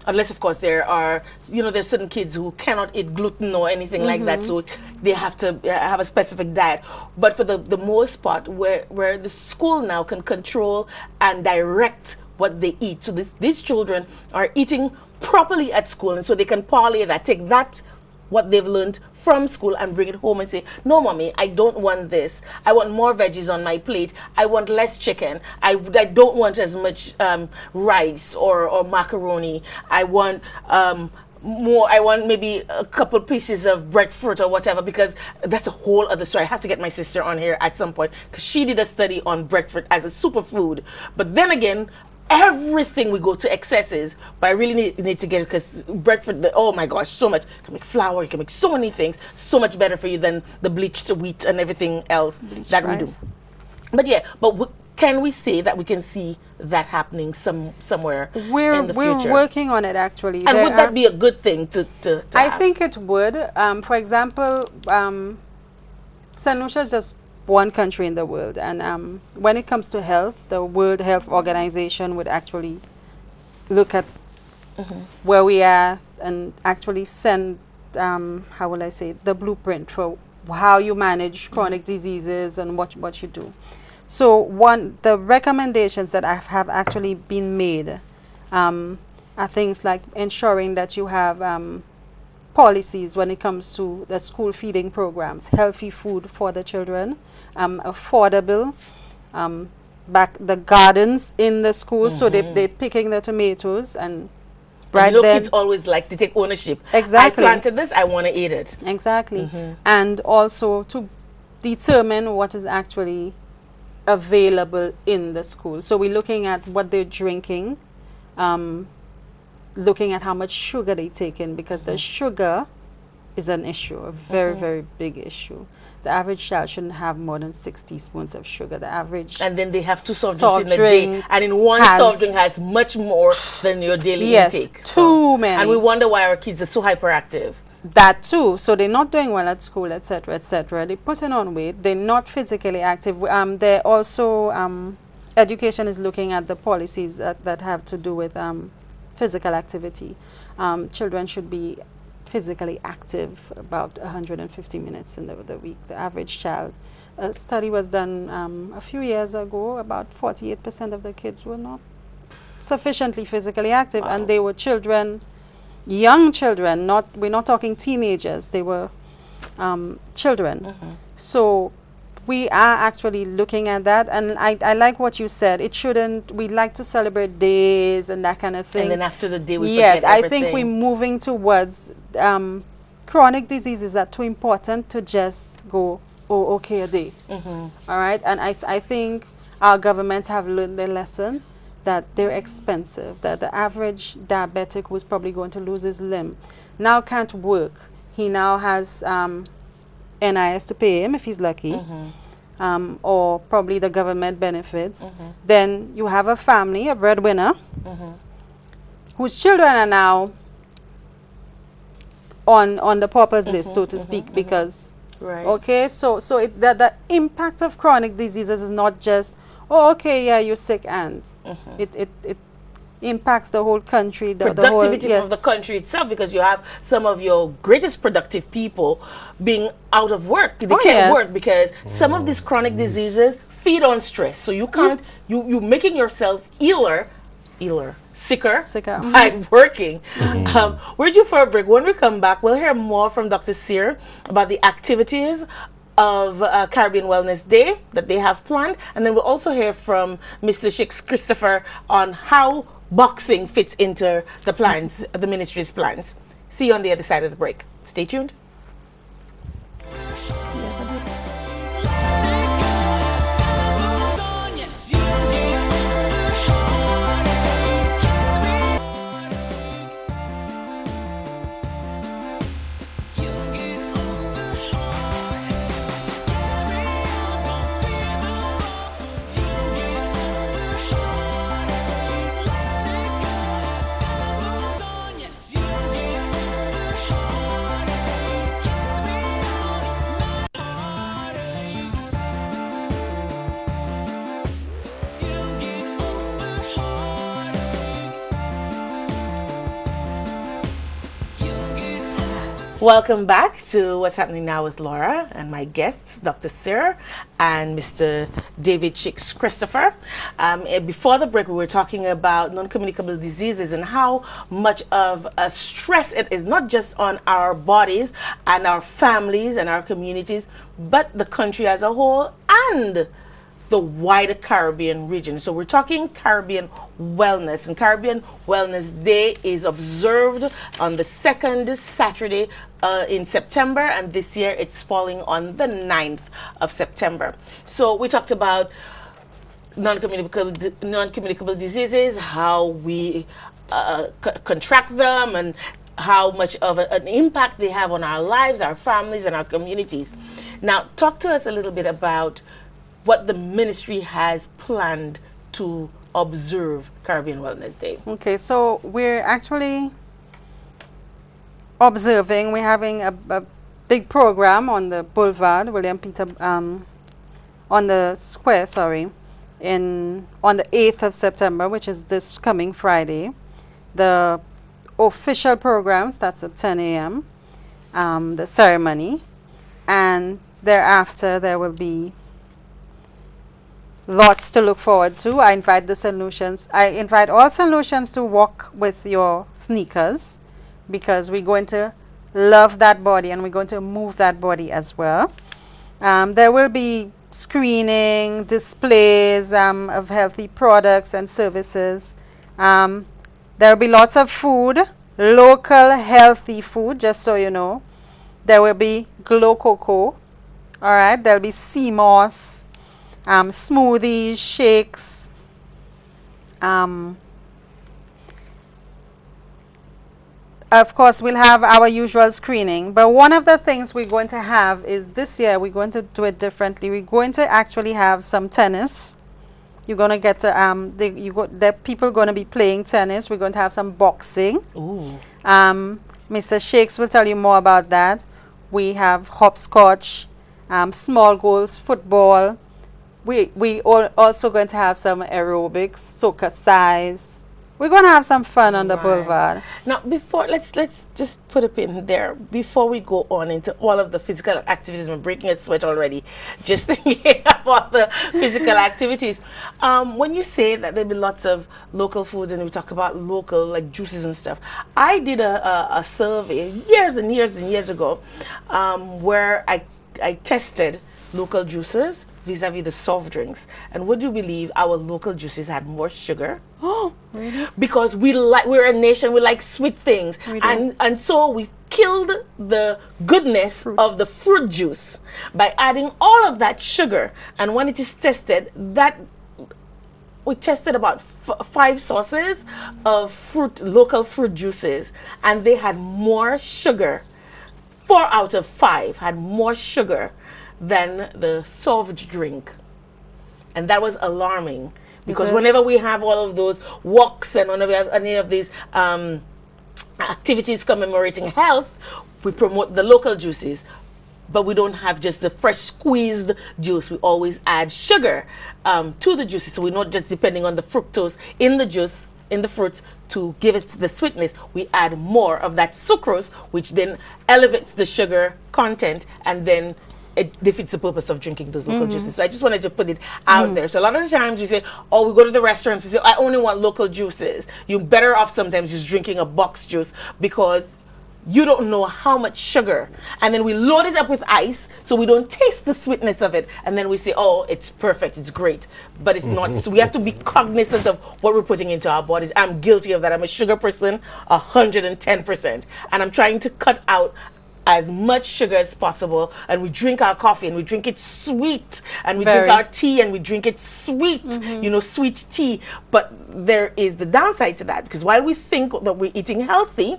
unless of course there are, there's certain kids who cannot eat gluten or anything like that, so they have to have a specific diet. But for the most part, where the school now can control and direct what they eat, so these children are eating properly at school, and so they can parlay that, take that what they've learned from school and bring it home and say, no, mommy, I don't want this. I want more veggies on my plate. I want less chicken. I don't want as much rice or macaroni. I want more. I want maybe a couple pieces of breadfruit or whatever, because that's a whole other story. I have to get my sister on here at some point because she did a study on breadfruit as a superfood. But then again, everything we go to excesses, but I really need to get it, because breadfruit, oh my gosh, so much. You can make flour, you can make so many things, so much better for you than the bleached wheat and everything else that we do. But yeah, but can we say that we can see that happening somewhere in the future? We're working on it, actually. And would that be a good thing to I have? think it would. For example, St. Lucia is just one country in the world, and when it comes to health, the World Health Organization would actually look at where we are and actually send, how will I say, the blueprint for how you manage chronic diseases and what you do. So the recommendations that have actually been made are things like ensuring that you have policies when it comes to the school feeding programs, healthy food for the children, affordable, back the gardens in the school, so they're picking the tomatoes and right then. Kids always like to take ownership. Exactly. I planted this, I want to eat it. Exactly. And also to determine what is actually available in the school. So we're looking at what they're drinking, looking at how much sugar they take in, because the sugar is an issue, a very, very big issue. The average child shouldn't have more than 6 teaspoons of sugar. The average. And then they have 2 soft drinks in a day. And in one soft drink has much more than your daily intake. Too many. And we wonder why our kids are so hyperactive. That too. So they're not doing well at school, etc., etc. They're putting on weight. They're not physically active. They're also, education is looking at the policies that have to do with physical activity. Children should be physically active about 150 minutes in the week. The average child. A study was done a few years ago. About 48% of the kids were not sufficiently physically active, and they were children. Young children, we're not talking teenagers, they were children. So we are actually looking at that, and I like what you said. It shouldn't, we like to celebrate days and that kind of thing. And then after the day we yes, forget everything. I think we're moving towards chronic diseases are too important to just go, oh, okay, a day. All right, and I think our governments have learned their lesson, that they're expensive, that the average diabetic who's probably going to lose his limb now can't work. He now has NIS to pay him if he's lucky, or probably the government benefits. Then you have a family, a breadwinner, whose children are now on the pauper's list, so to speak, because, okay, so the impact of chronic diseases is not just, oh, okay, yeah, you're sick, and it impacts the whole country. Productivity of the country itself, because you have some of your greatest productive people being out of work. They can't work because some of these chronic diseases feed on stress. So you can't, you're making yourself sicker by working. We're due for a break. When we come back, we'll hear more from Dr. Sear about the activities of Caribbean Wellness Day that they have planned, and then we'll also hear from Mr. Shix Christopher on how boxing fits into the plans, the ministry's plans. See you on the other side of the break. Stay tuned. Welcome back to What's Happening Now with Laura and my guests, Dr. Sir and Mr. David Chicks Christopher. Before the break, we were talking about non-communicable diseases and how much of a stress it is, not just on our bodies and our families and our communities, but the country as a whole and the wider Caribbean region. So we're talking Caribbean Wellness, and Caribbean Wellness Day is observed on the second Saturday in September, and this year it's falling on the 9th of September. So we talked about non-communicable diseases, how we contract them, and how much of an impact they have on our lives, our families, and our communities. Now, talk to us a little bit about what the ministry has planned to observe Caribbean Wellness Day. Okay, so we're actually observing, we're having a big program on the boulevard, William Peter, on the square, sorry, on the 8th of September, which is this coming Friday. The official program starts at 10 a.m., the ceremony, and thereafter there will be lots to look forward to. I invite all St. Lucians to walk with your sneakers, because we're going to love that body and we're going to move that body as well. There will be screening, displays of healthy products and services. There will be lots of food, local healthy food, just so you know. There will be Glow Cocoa. All right, there'll be sea moss, smoothies, shakes, of course we'll have our usual screening, but one of the things we're going to have is this year we're going to do it differently. We're going to actually have some tennis. You're going to get to the people going to be playing tennis. We're going to have some boxing. Ooh. Mr. Shakes will tell you more about that. We have hopscotch, small goals, football. We also going to have some aerobics, soca size. We're going to have some fun on the boulevard. Now, before let's just put a pin there before we go on into all of the physical activities. I'm breaking a sweat already just thinking about the physical activities. When you say that there'll be lots of local foods and we talk about local like juices and stuff, I did a survey years and years and years ago where I tested local juices vis-a-vis the soft drinks, and would you believe our local juices had more sugar? Oh, really? Because we're a nation, we like sweet things, Really? and so we killed the goodness of the fruit juice by adding all of that sugar. And when it is tested, that we tested about 5 sources of local fruit juices, and they had more sugar. 4 out of 5 had more sugar than the soft drink. And that was alarming, because whenever we have all of those walks and whenever we have any of these activities commemorating health, we promote the local juices, but we don't have just the fresh squeezed juice. We always add sugar to the juices, so we're not just depending on the fructose in the juice, in the fruits, to give it the sweetness. We add more of that sucrose, which then elevates the sugar content, and then it defeats the purpose of drinking those local juices. So I just wanted to put it out there. So a lot of the times we say, oh, we go to the restaurants, we say, I only want local juices. You're better off sometimes just drinking a box juice, because you don't know how much sugar. And then we load it up with ice, so we don't taste the sweetness of it. And then we say, oh, it's perfect, it's great. But it's not. So we have to be cognizant of what we're putting into our bodies. I'm guilty of that. I'm a sugar person, 110%. And I'm trying to cut out as much sugar as possible, and we drink our coffee and we drink it sweet, and we drink our tea and we drink it sweet, you know, sweet tea. But there is the downside to that, because while we think that we're eating healthy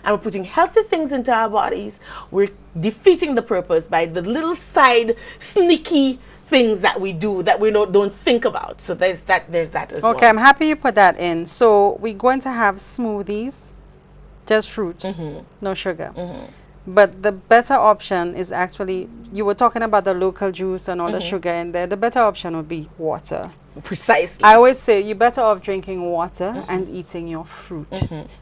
and we're putting healthy things into our bodies, we're defeating the purpose by the little side sneaky things that we do that we don't think about. So there's that as well. Okay, I'm happy you put that in. So we're going to have smoothies, just fruit, no sugar. But the better option is actually, you were talking about the local juice and all the sugar in there. The better option would be water. Precisely. I always say you're better off drinking water and eating your fruit.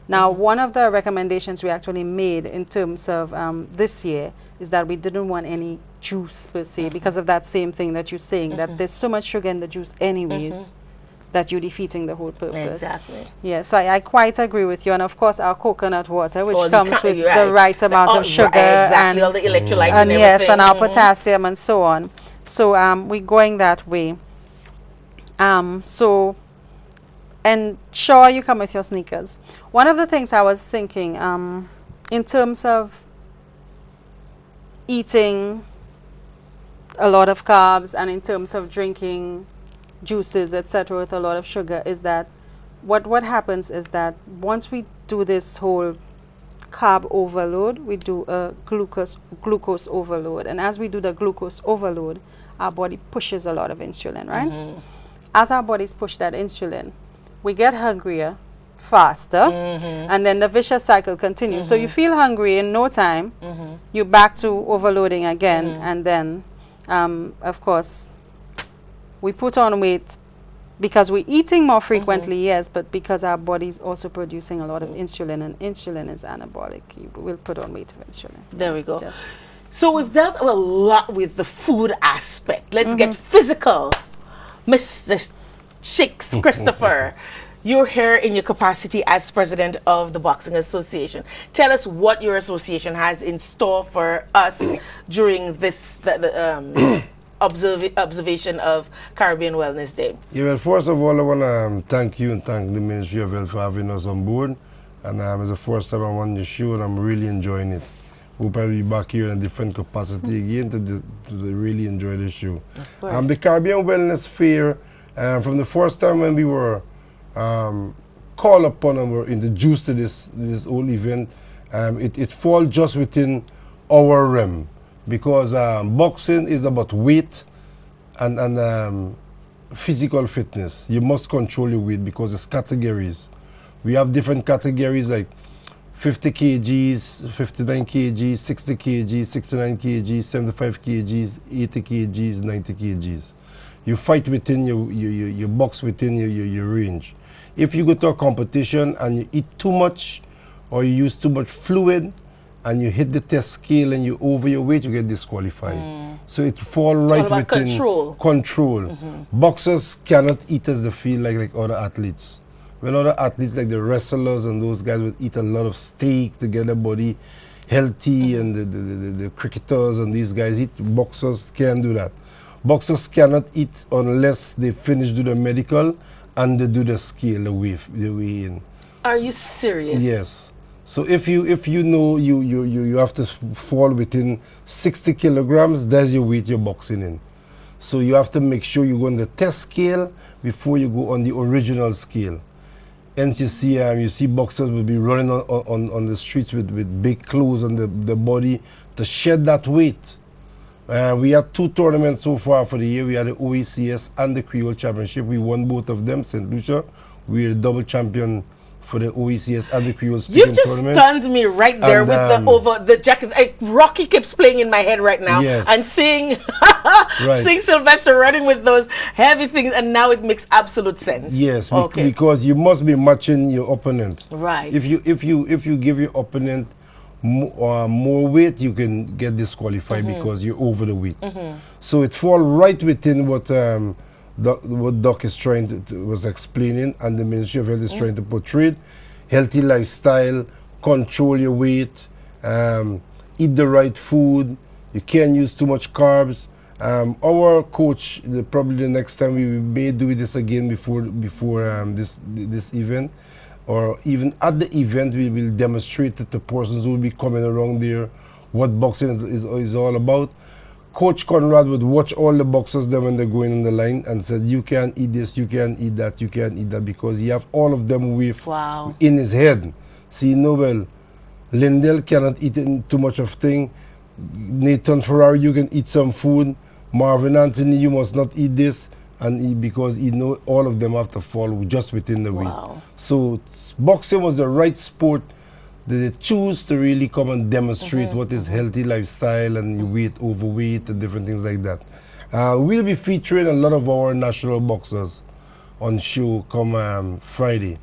Now, one of the recommendations we actually made in terms of this year is that we didn't want any juice per se because of that same thing that you're saying, that there's so much sugar in the juice anyways that you're defeating the whole purpose. Exactly. Yeah, so I quite agree with you. And of course, our coconut water, which All the comes ca- with right. the right amount of sugar exactly, all the electrolytes and and yes, everything. and our potassium and so on. So we're going that way. So, and sure, you come with your sneakers. One of the things I was thinking, in terms of eating a lot of carbs and in terms of drinking juices, etc., with a lot of sugar, is that what happens is that once we do this whole carb overload, we do a glucose overload, and as we do the glucose overload, our body pushes a lot of insulin, right? As our bodies push that insulin, we get hungrier faster, and then the vicious cycle continues. So you feel hungry in no time, you're back to overloading again, and then, of course, we put on weight because we're eating more frequently, yes, but because our body's also producing a lot of insulin, and insulin is anabolic. You will put on weight of insulin. There we go. Just So we've dealt a lot with the food aspect. Let's get physical. Mr. Shakes Christopher, you're here in your capacity as president of the Boxing Association. Tell us what your association has in store for us during this observation of Caribbean Wellness Day. Yeah, well, first of all, I want to thank you and thank the Ministry of Health for having us on board. And it's the first time I'm on the show, and I'm really enjoying it. Hope I'll be back here in a different capacity again to really enjoy the show. The Caribbean Wellness Fair, from the first time when we were called upon and were introduced to this whole event, it falls just within our realm, because boxing is about weight and physical fitness. You must control your weight because it's categories. We have different categories like 50 kgs, 59 kgs, 60 kgs, 69 kgs, 75 kgs, 80 kgs, 90 kgs. You fight within your box within your range. If you go to a competition and you eat too much or you use too much fluid and you hit the test scale and you over your weight, you get disqualified. So it falls right within control. Boxers cannot eat as they feel like other athletes. When other athletes like the wrestlers and those guys would eat a lot of steak to get their body healthy, and the cricketers and these guys eat, boxers can't do that. Boxers cannot eat unless they finish do the medical and they do the scale, the weigh in. Are you serious? Yes. So if you know you have to fall within 60 kilograms, that's your weight you're boxing in. So you have to make sure you go on the test scale before you go on the original scale. Hence you see boxers will be running on the streets with big clothes on the body to shed that weight. We had 2 tournaments so far for the year. We had the OECS and the Creole Championship. We won both of them, St. Lucia. We're the double champion for the OECS and the Creole speaking tournament. You've just stunned me right there and, with the jacket. Rocky keeps playing in my head right now. Yes. And seeing seeing Sylvester running with those heavy things, and now it makes absolute sense. Yes, because you must be matching your opponent. Right. If you give your opponent more weight, you can get disqualified because you're over the weight. So it falls right within what Doc is was explaining, and the Ministry of Health is trying to portray: healthy lifestyle, control your weight, eat the right food. You can't use too much carbs. Our coach, probably the next time we may do this again before this event, or even at the event, we will demonstrate to the persons who will be coming around there what boxing is all about. Coach Conrad would watch all the boxers then when they're going on the line and said, you can't eat this, you can't eat that, you can't eat that, because he have all of them in his head. See, well, Lindell cannot eat too much of thing. Nathan Ferrari, you can eat some food. Marvin Anthony, you must not eat this, and because all of them have to fall just within the weight. So boxing was the right sport that they choose to really come and demonstrate what is healthy lifestyle and weight, overweight, and different things like that. We'll be featuring a lot of our national boxers on show come Friday.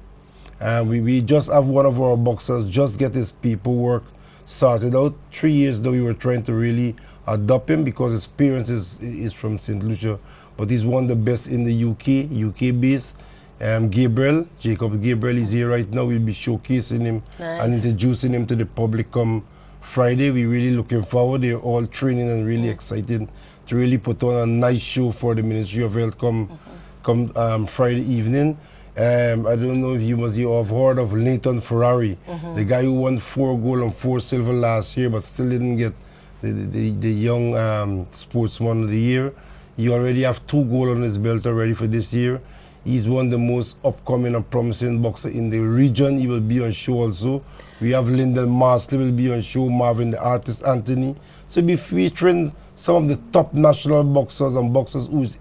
We just have one of our boxers just get his paperwork sorted out. 3 years now we were trying to really adopt him because his parents is from St. Lucia, but he's one of the best in the UK based. Jacob Gabriel is here right now. We'll be showcasing him and introducing him to the public come Friday. We're really looking forward. They're all training and really excited to really put on a nice show for the Ministry of Health come Friday evening. I don't know if you have heard of Nathan Ferrari, the guy who won 4 gold and 4 silver last year, but still didn't get the young sportsman of the year. He already have 2 gold on his belt already for this year. He's one of the most upcoming and promising boxer in the region. He will be on show also. We have Lyndon Marsley will be on show, Marvin the Artist Anthony. So we'll be featuring some of the top national boxers and boxers who's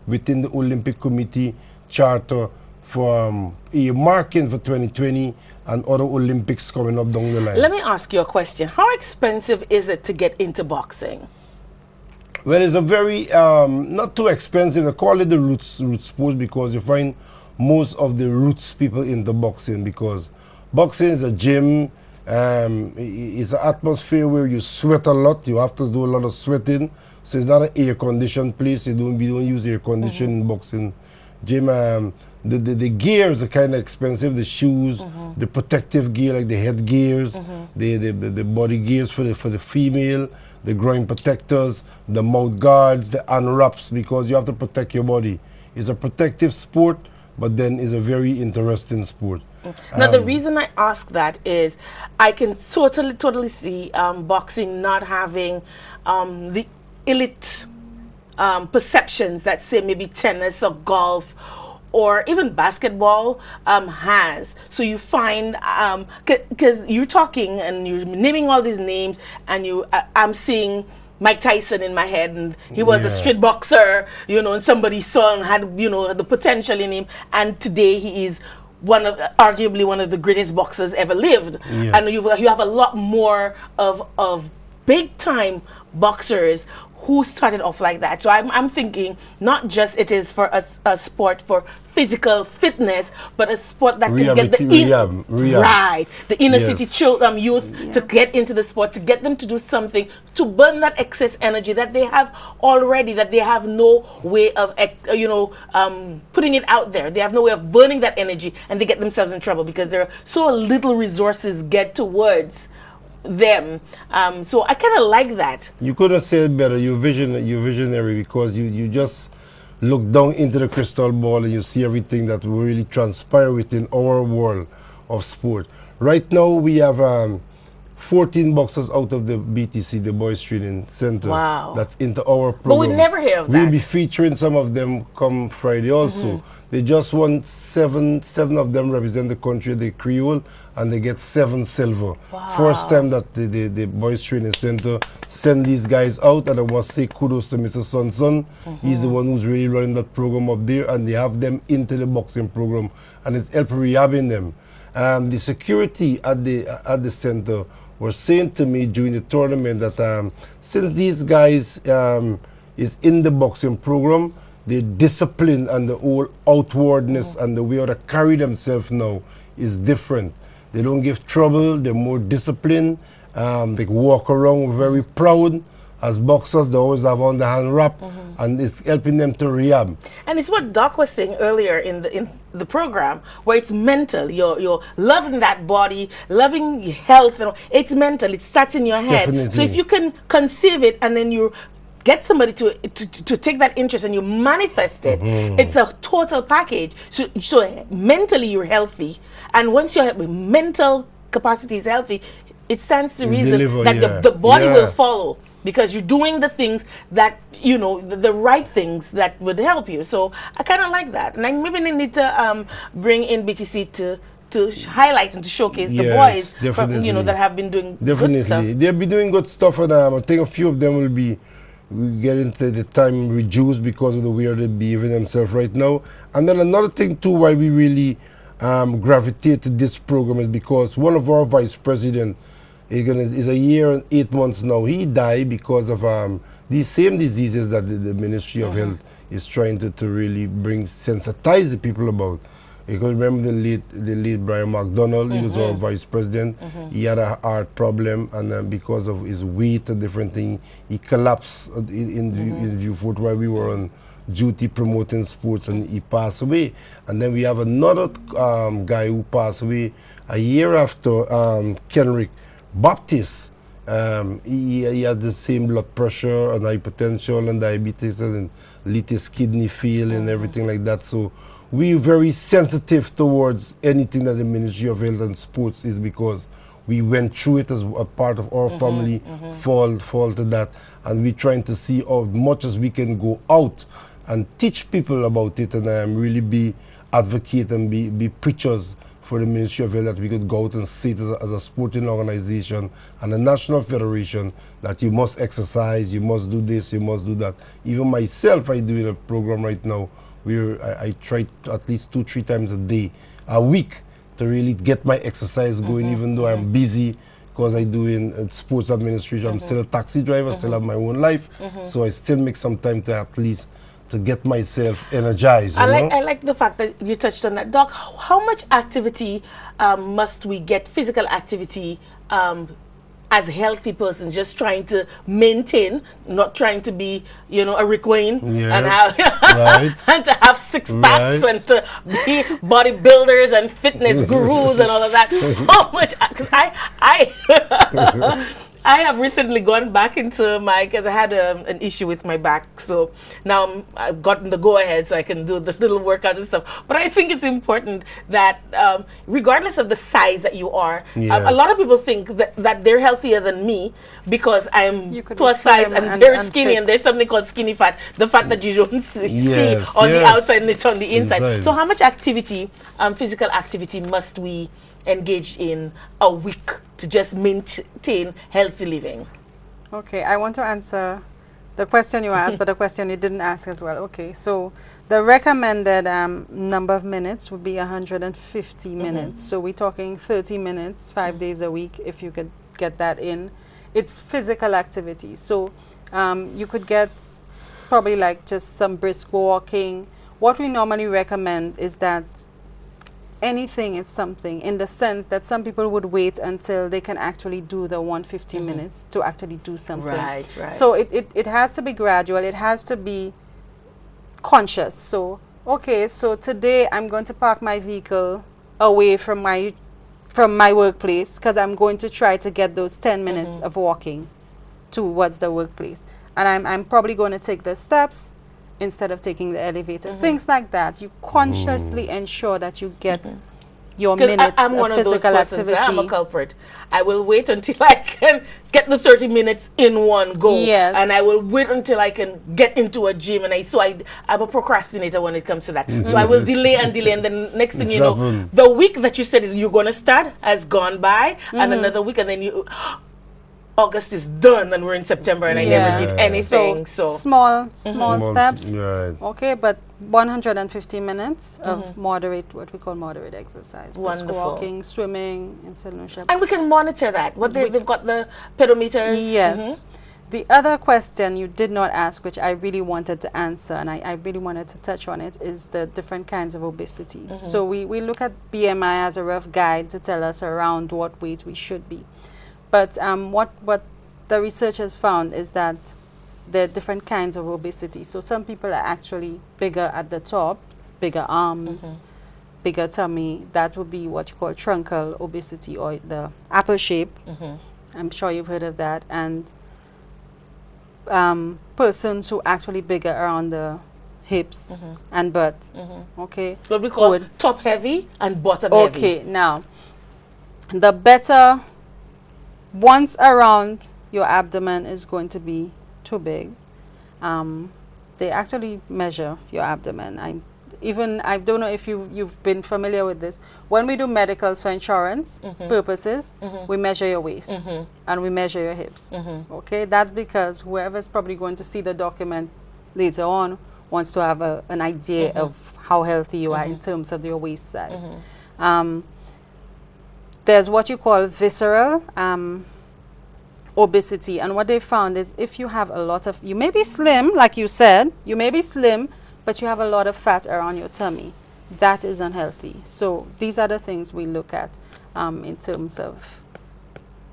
within the Olympic Committee charter for a marking for 2020 and other Olympics coming up down the line. Let me ask you a question. How expensive is it to get into boxing? Well, it's a very, not too expensive. They call it the roots sport because you find most of the roots people into boxing, because boxing is a gym. It's an atmosphere where you sweat a lot. You have to do a lot of sweating. So it's not an air-conditioned place. We don't use air conditioning in boxing gym. The gears are kind of expensive. The shoes, the protective gear, like the head gears, the body gears for the female, the groin protectors, the mouth guards, the unwraps, because you have to protect your body. It's a protective sport, but then it's a very interesting sport. Now, the reason I ask that is I can totally see boxing not having the elite perceptions that, say, maybe tennis or golf or even basketball has. So you find, because you're talking and you're naming all these names, and I'm seeing Mike Tyson in my head, and he was a street boxer, and somebody's son had, the potential in him, and today he is arguably one of the greatest boxers ever lived. Yes. And you have a lot more of big time boxers who started off like that. So I'm thinking not just it is for a sport for physical fitness, but a sport that can get the inner city youth to get into the sport, to get them to do something, to burn that excess energy that they have already, that they have no way of putting it out there. They have no way of burning that energy, and they get themselves in trouble because there are so little resources get towards them. So I kind of like that. You could have said better. You're visionary, because you just look down into the crystal ball and you see everything that will really transpire within our world of sport. Right now we have 14 boxers out of the BTC, the Boys Training Center. Wow. That's into our program. But we never hear of that. We'll be featuring some of them come Friday also. They just won 7 of them represent the country, the Creole, and they get 7 silver. Wow. First time that the Boys Training Center send these guys out, and I must say kudos to Mr. Sonson. He's the one who's really running that program up there, and they have them into the boxing program, and it's helping rehabbing them. The security at the center were saying to me during the tournament that since these guys is in the boxing program, the discipline and the whole outwardness and the way how they carry themselves now is different. They don't give trouble, they're more disciplined, they walk around very proud. As boxers, they always have on the hand wrap, and it's helping them to rehab. And it's what Doc was saying earlier in the program, where it's mental. You're loving that body, loving health. It's mental. It starts in your head. Definitely. So if you can conceive it, and then you get somebody to take that interest and you manifest it, it's a total package. So mentally you're healthy, and once your mental capacity is healthy, it stands to reason that the body will follow. Because you're doing the things that, the right things that would help you. So I kind of like that. And maybe they need to bring in BTC to highlight and to showcase the boys that have been doing good stuff. They'll be doing good stuff, and I think a few of them will get into the time reduced because of the way they're behaving themselves right now. And then another thing too, why we really gravitate to this program is because one of our vice presidents is a year and 8 months now. He died because of these same diseases that the Ministry of Health is trying to really sensitize the people about. Because remember the late Brian McDonald, he was our vice president. He had a heart problem, and because of his weight and different things, he collapsed in Vieux Fort while we were on duty promoting sports, and he passed away. And then we have another guy who passed away a year after, Kenrick Baptist. He had the same blood pressure and hypertension and diabetes and latest kidney fail and everything like that. So we're very sensitive towards anything that the Ministry of Health and Sports is, because we went through it as a part of our family, fall to that, and we're trying to see how much as we can go out and teach people about it, and really be advocate and be preachers for the Ministry of Health, that we could go out and say it as a sporting organization and a national federation that you must exercise, you must do this, you must do that. Even myself, I do in a program right now where I try at least 2-3 times a week to really get my exercise going, even though I'm busy because I do in sports administration. I'm still a taxi driver, still have my own life, so I still make some time to at least to get myself energized. I like the fact that you touched on that. Doc, how much activity must we get, physical activity, as healthy persons, just trying to maintain, not trying to be, you know, a Rick Wayne and have and to have six packs and to be bodybuilders and fitness gurus and all of that. How much? Because I have recently gone back into because I had an issue with my back, so now I've gotten the go-ahead so I can do the little workout and stuff. But I think it's important that regardless of the size that you are, a lot of people think that they're healthier than me because I'm plus size and they're skinny, and there's something called skinny fat, the fat that you don't see on the outside and it's on the inside. So how much activity, physical activity, must we engage in a week to just maintain healthy living? Okay, I want to answer the question you asked, but the question you didn't ask as well. Okay, so the recommended number of minutes would be 150 minutes. So we're talking 30 minutes, 5 days a week, if you could get that in. It's physical activity. So you could get probably like just some brisk walking. What we normally recommend is that anything is something, in the sense that some people would wait until they can actually do the 150 minutes to actually do something. Right. So it has to be gradual. It has to be conscious. So, okay, so today I'm going to park my vehicle away from my workplace because I'm going to try to get those 10 minutes of walking towards the workplace. And I'm probably going to take the steps instead of taking the elevator. Things like that. You consciously ensure that you get your minutes I'm one of of those physical persons. activity. I'm a culprit. I will wait until I can get the 30 minutes in one go. Yes. And I will wait until I can get into a gym. And I'm a procrastinator when it comes to that. So I will delay and delay. And then next thing you know, the week that you said is you're going to start has gone by. And another week, and then August is done and we're in September and I never did anything. So small steps. Right. Okay, but 150 minutes of moderate, what we call moderate exercise. Brisk walking, swimming in St. Lucia. And we can monitor that. They've got the pedometers. Yes. The other question you did not ask, which I really wanted to answer, and I really wanted to touch on it, is the different kinds of obesity. So we look at BMI as a rough guide to tell us around what weight we should be. But what the research has found is that there are different kinds of obesity. So some people are actually bigger at the top, bigger arms, bigger tummy. That would be what you call truncal obesity, or the apple shape. I'm sure you've heard of that. And persons who actually bigger around the hips and butt. Okay. What we call top heavy and bottom heavy. Okay, now the better, once around your abdomen is going to be too big, they actually measure your abdomen. I don't know if you've been familiar with this. When we do medicals for insurance purposes, we measure your waist and we measure your hips. Okay, that's because whoever's probably going to see the document later on wants to have an idea of how healthy you are in terms of your waist size. There's what you call visceral obesity. And what they found is if you have a lot of, you may be slim, like you said, you may be slim, but you have a lot of fat around your tummy. That is unhealthy. So these are the things we look at in terms of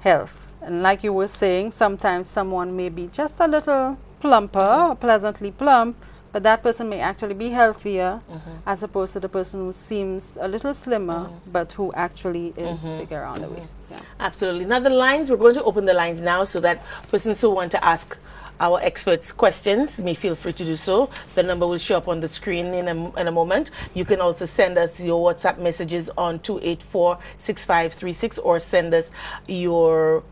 health. And like you were saying, sometimes someone may be just a little plumper, pleasantly plump, but that person may actually be healthier as opposed to the person who seems a little slimmer, but who actually is bigger around the waist. Yeah. Absolutely. Now the lines, we're going to open the lines now so that persons who want to ask our experts questions may feel free to do so. The number will show up on the screen in a moment. You can also send us your WhatsApp messages on 284-6536 or send us your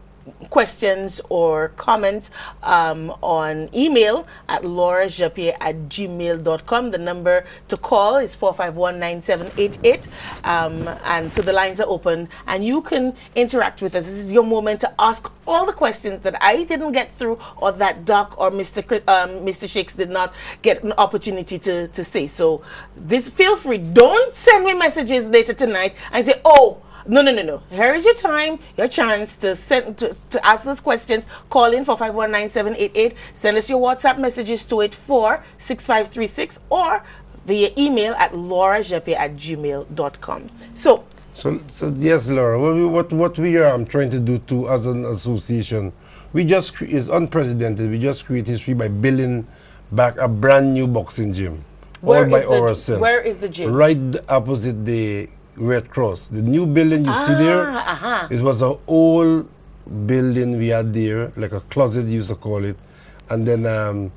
questions or comments on email at laurajapier@gmail.com. The number to call is 451-9788. And so the lines are open and you can interact with us. This is your moment to ask all the questions that I didn't get through or that Doc or Mr. Shakes did not get an opportunity to say. So feel free. Don't send me messages later tonight and say, oh, no. Here is your time, your chance to ask those questions. Call in 451-9788. Send us your WhatsApp messages to 284-6536 or via email at laurajapier@gmail.com. So yes, Laura, what we are trying to do too as an association, we just is unprecedented. We just create history by building back a brand new boxing gym, all by ourselves. Where is the gym? Right opposite the Red Cross. The new building you see there, it was an old building we had there, like a closet you used to call it. And then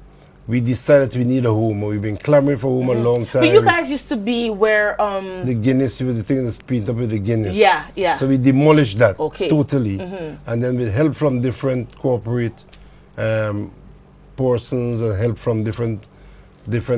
we decided we need a home. We've been clamoring for a home a long time. But you guys used to be where the Guinness, the thing that's painted up with the Guinness. Yeah. So we demolished that totally. And then with help from different corporate persons and help from different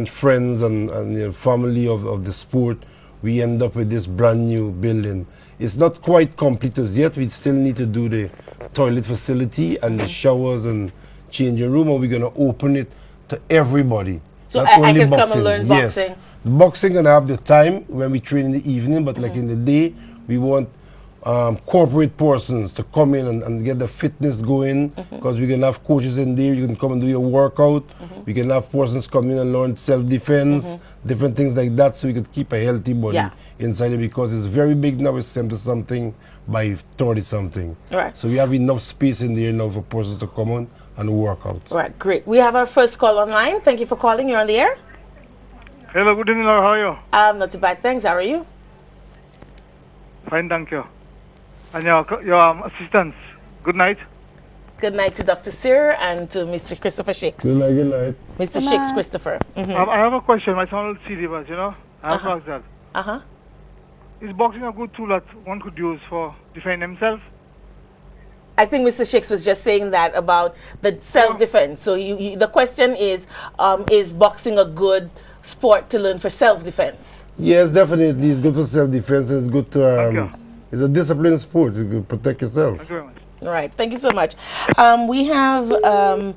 friends and family of the sport, we end up with this brand new building. It's not quite complete as yet. We still need to do the toilet facility and the showers and changing room, and we're going to open it to everybody. So I can come and learn boxing? Yes. Boxing going to have the time when we train in the evening, but like in the day, we want corporate persons to come in and get the fitness going, because we can have coaches in there. You can come and do your workout. We can have persons come in and learn self-defense, different things like that, so we could keep a healthy body inside it, because it's very big now. It's 70-something by 30-something. Right. So we have enough space in there now for persons to come on and work out. All right, great. We have our first call online. Thank you for calling. You're on the air. Hello, good evening, Laura. How are you? Not too bad, thanks. How are you? Fine, thank you. And your assistants, good night. Good night to Dr. Sear and to Mr. Christopher Shakes. Good night, good night. Mr. Shakes Christopher. I have a question. My son will see the bus, I have to ask that. Is boxing a good tool that one could use for defending himself? I think Mr. Shakes was just saying that about the self-defense. So the question is boxing a good sport to learn for self-defense? Yes, definitely. It's good for self-defense. It's good to... it's a disciplined sport. You can protect yourself. Thank you very much. All right. Thank you so much. We have a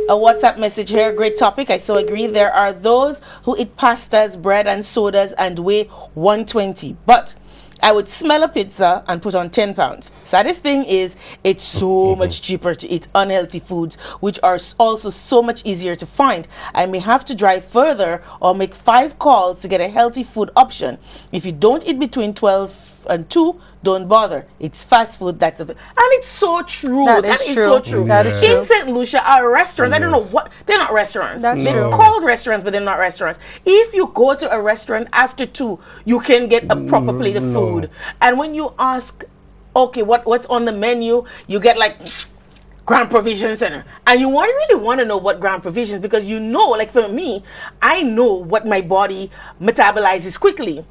WhatsApp message here. Great topic. I so agree. There are those who eat pastas, bread, and sodas and weigh 120. But I would smell a pizza and put on 10 pounds. Saddest thing is it's so much cheaper to eat unhealthy foods, which are also so much easier to find. I may have to drive further or make 5 calls to get a healthy food option. If you don't eat between 12 and 2, don't bother. It's fast food that's and it's so true. That is so true. That is true. In St. Lucia, our restaurants, I don't know what, they're not restaurants. They're true. called restaurants, but they're not restaurants. If you go to a restaurant after 2, you can get a proper plate of food. And when you ask, okay, what's on the menu, you get like Grand Provision Center. And you really want to know what Grand Provisions, because like for me, I know what my body metabolizes quickly.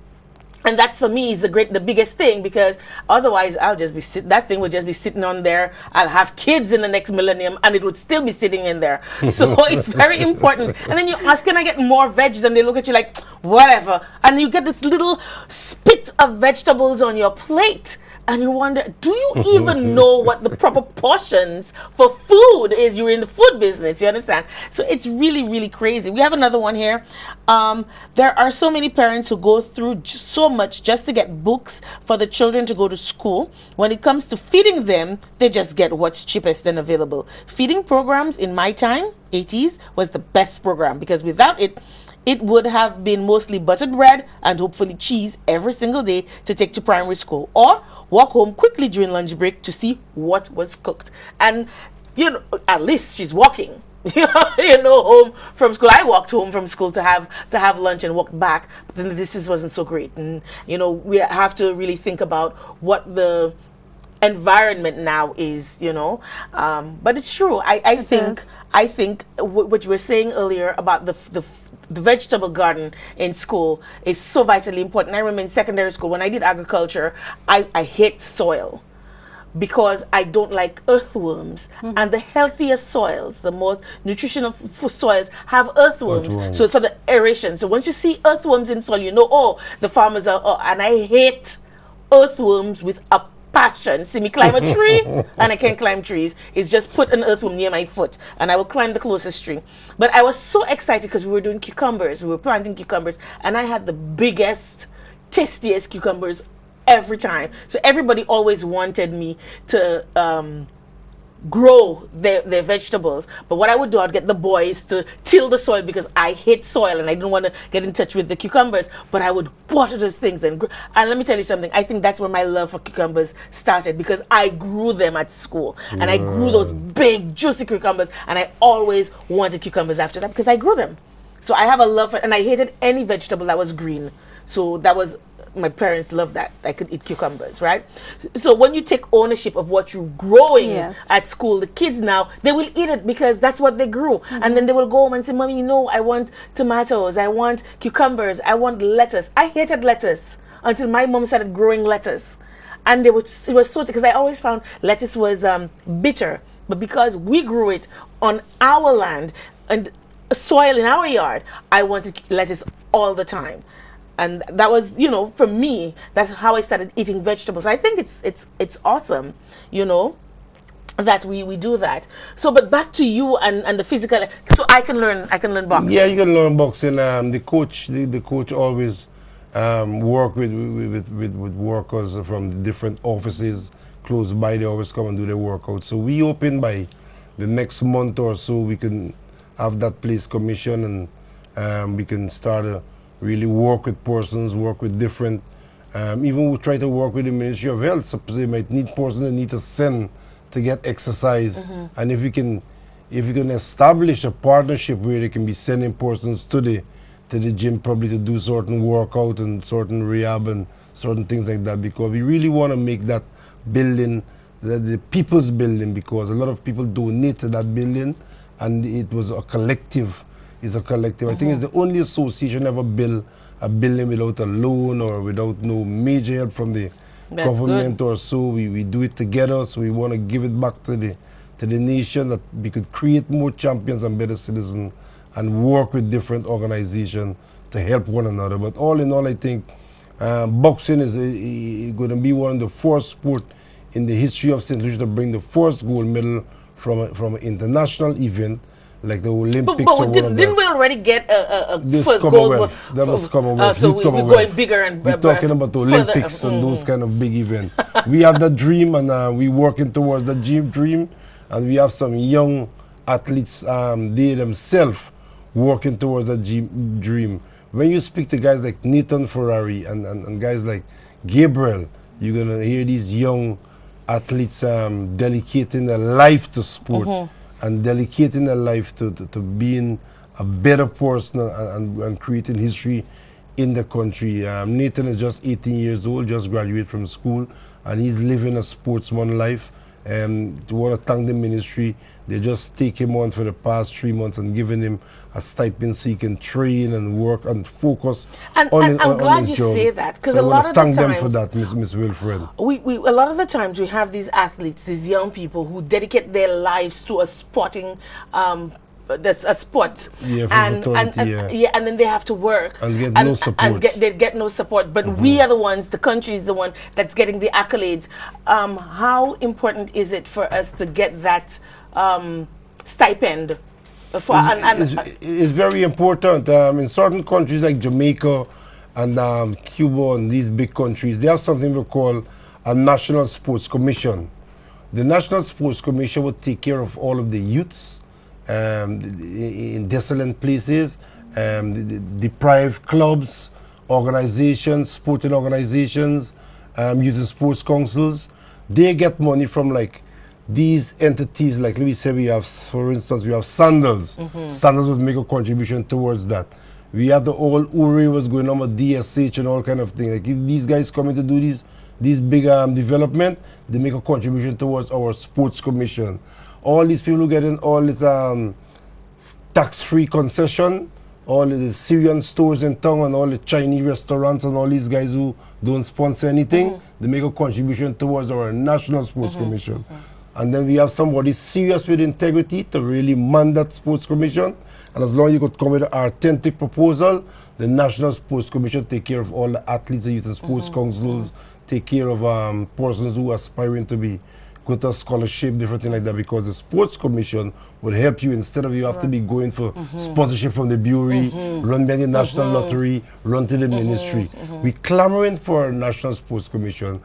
And that's for me is the biggest thing, because otherwise I'll just be that thing would just be sitting on there. I'll have kids in the next millennium and it would still be sitting in there. So it's very important. And then you ask, can I get more veggies? And they look at you like, whatever. And you get this little spit of vegetables on your plate. And you wonder, do you even know what the proper portions for food is? You're in the food business, you understand? So it's really, really crazy. We have another one here. There are so many parents who go through so much just to get books for the children to go to school. When it comes to feeding them, they just get what's cheapest and available. Feeding programs in my time, 80s, was the best program, because without it, it would have been mostly buttered bread and hopefully cheese every single day to take to primary school, or walk home quickly during lunch break to see what was cooked. And, you know, at least she's walking, you know, home from school. I walked home from school to have lunch and walked back, but then the distance wasn't so great. And, you know, we have to really think about what the environment now is, you know. But it's true. I think what you were saying earlier about the vegetable garden in school is so vitally important. I remember in secondary school when I did agriculture, I hate soil because I don't like earthworms. And the healthiest soils, the most nutritional soils have earthworms. So for the aeration. So once you see earthworms in soil, you know, oh, the farmers are, and I hate earthworms with a passion. See me climb a tree and I can't climb trees. It's just put an earthworm near my foot and I will climb the closest tree. But I was so excited because we were doing cucumbers. We were planting cucumbers and I had the biggest, tastiest cucumbers every time. So everybody always wanted me to grow their vegetables. But what I would do, I'd get the boys to till the soil because I hate soil and I didn't want to get in touch with the cucumbers. But I would water those things and let me tell you something. I think that's where my love for cucumbers started, because I grew them at school and I grew those big juicy cucumbers and I always wanted cucumbers after that because I grew them. So I have a love for, and I hated any vegetable that was green. So that was, my parents loved that. I could eat cucumbers, right? So when you take ownership of what you're growing at school, the kids now, they will eat it because that's what they grew. And then they will go home and say, Mommy, you know, I want tomatoes, I want cucumbers, I want lettuce. I hated lettuce until my mom started growing lettuce. And it was so, because I always found lettuce was bitter. But because we grew it on our land and soil in our yard, I wanted lettuce all the time. And that was, you know, for me, that's how I started eating vegetables. I think it's awesome, you know, that we do that. So, but back to you and the physical. So I can learn boxing. Yeah, you can learn boxing. The coach always work with workers from the different offices close by. They always come and do their workout. So we open by the next month or so. We can have that place commission and we can start really work with persons, work with different, even we try to work with the Ministry of Health. So they might need persons that need to send to get exercise. And if you can establish a partnership where they can be sending persons to the gym probably to do certain workout and certain rehab and certain things like that, because we really want to make that building the people's building, because a lot of people donate to that building and it was a collective. Is a collective. I think it's the only association ever built a building without a loan or without no major help from the government or so. We do it together, so we want to give it back to the nation, that we could create more champions and better citizens and work with different organizations to help one another. But all in all, I think boxing is going to be one of the first sports in the history of St. Lucia to bring the first gold medal from an international event like the Olympics. But didn't we already get a first gold? That was Commonwealth. So we're going bigger and we're talking about the Olympics and those kind of big events. We have that dream and we're working towards that dream, and we have some young athletes, they themselves working towards that dream. When you speak to guys like Nathan Ferrari and guys like Gabriel, you're going to hear these young athletes dedicating their life to sport. And dedicating their life to being a better person and creating history in the country. Nathan is just 18 years old, just graduated from school, and he's living a sportsman life. And I want to thank the ministry. They just take him on for the past 3 months and giving him a stipend so he can train and work and focus on his job. I'm glad you say that, because so a lot of the times, thank them for that, Miss Wilfred. We a lot of the times we have these athletes, these young people who dedicate their lives to a sporting that's a sport, Yeah, and then they have to work and get no support. And they get no support. But we are the ones. The country is the one that's getting the accolades. How important is it for us to get that stipend? It's very important. In certain countries like Jamaica and Cuba and these big countries, they have something we call a National Sports Commission. The National Sports Commission would take care of all of the youths in desolate places, deprived clubs, organizations, sporting organizations, youth and sports councils. They get money from like these entities, like let me say we have, for instance, we have Sandals. Sandals would make a contribution towards that. We have the old URI was going on with DSH and all kind of things. Like if these guys coming to do these big development, they make a contribution towards our sports commission. All these people who get in all this tax-free concession, all the Syrian stores in town and all the Chinese restaurants and all these guys who don't sponsor anything, they make a contribution towards our National Sports Commission. And then we have somebody serious with integrity to really man that sports commission. And as long as you could come with an authentic proposal, the National Sports Commission take care of all the athletes, the youth and sports councils, take care of persons who are aspiring to be go to a scholarship, different thing like that, because the sports commission would help you instead of you have to be going for sponsorship from the bureau, run by the national lottery, run to the ministry. We clamoring for a national sports commission.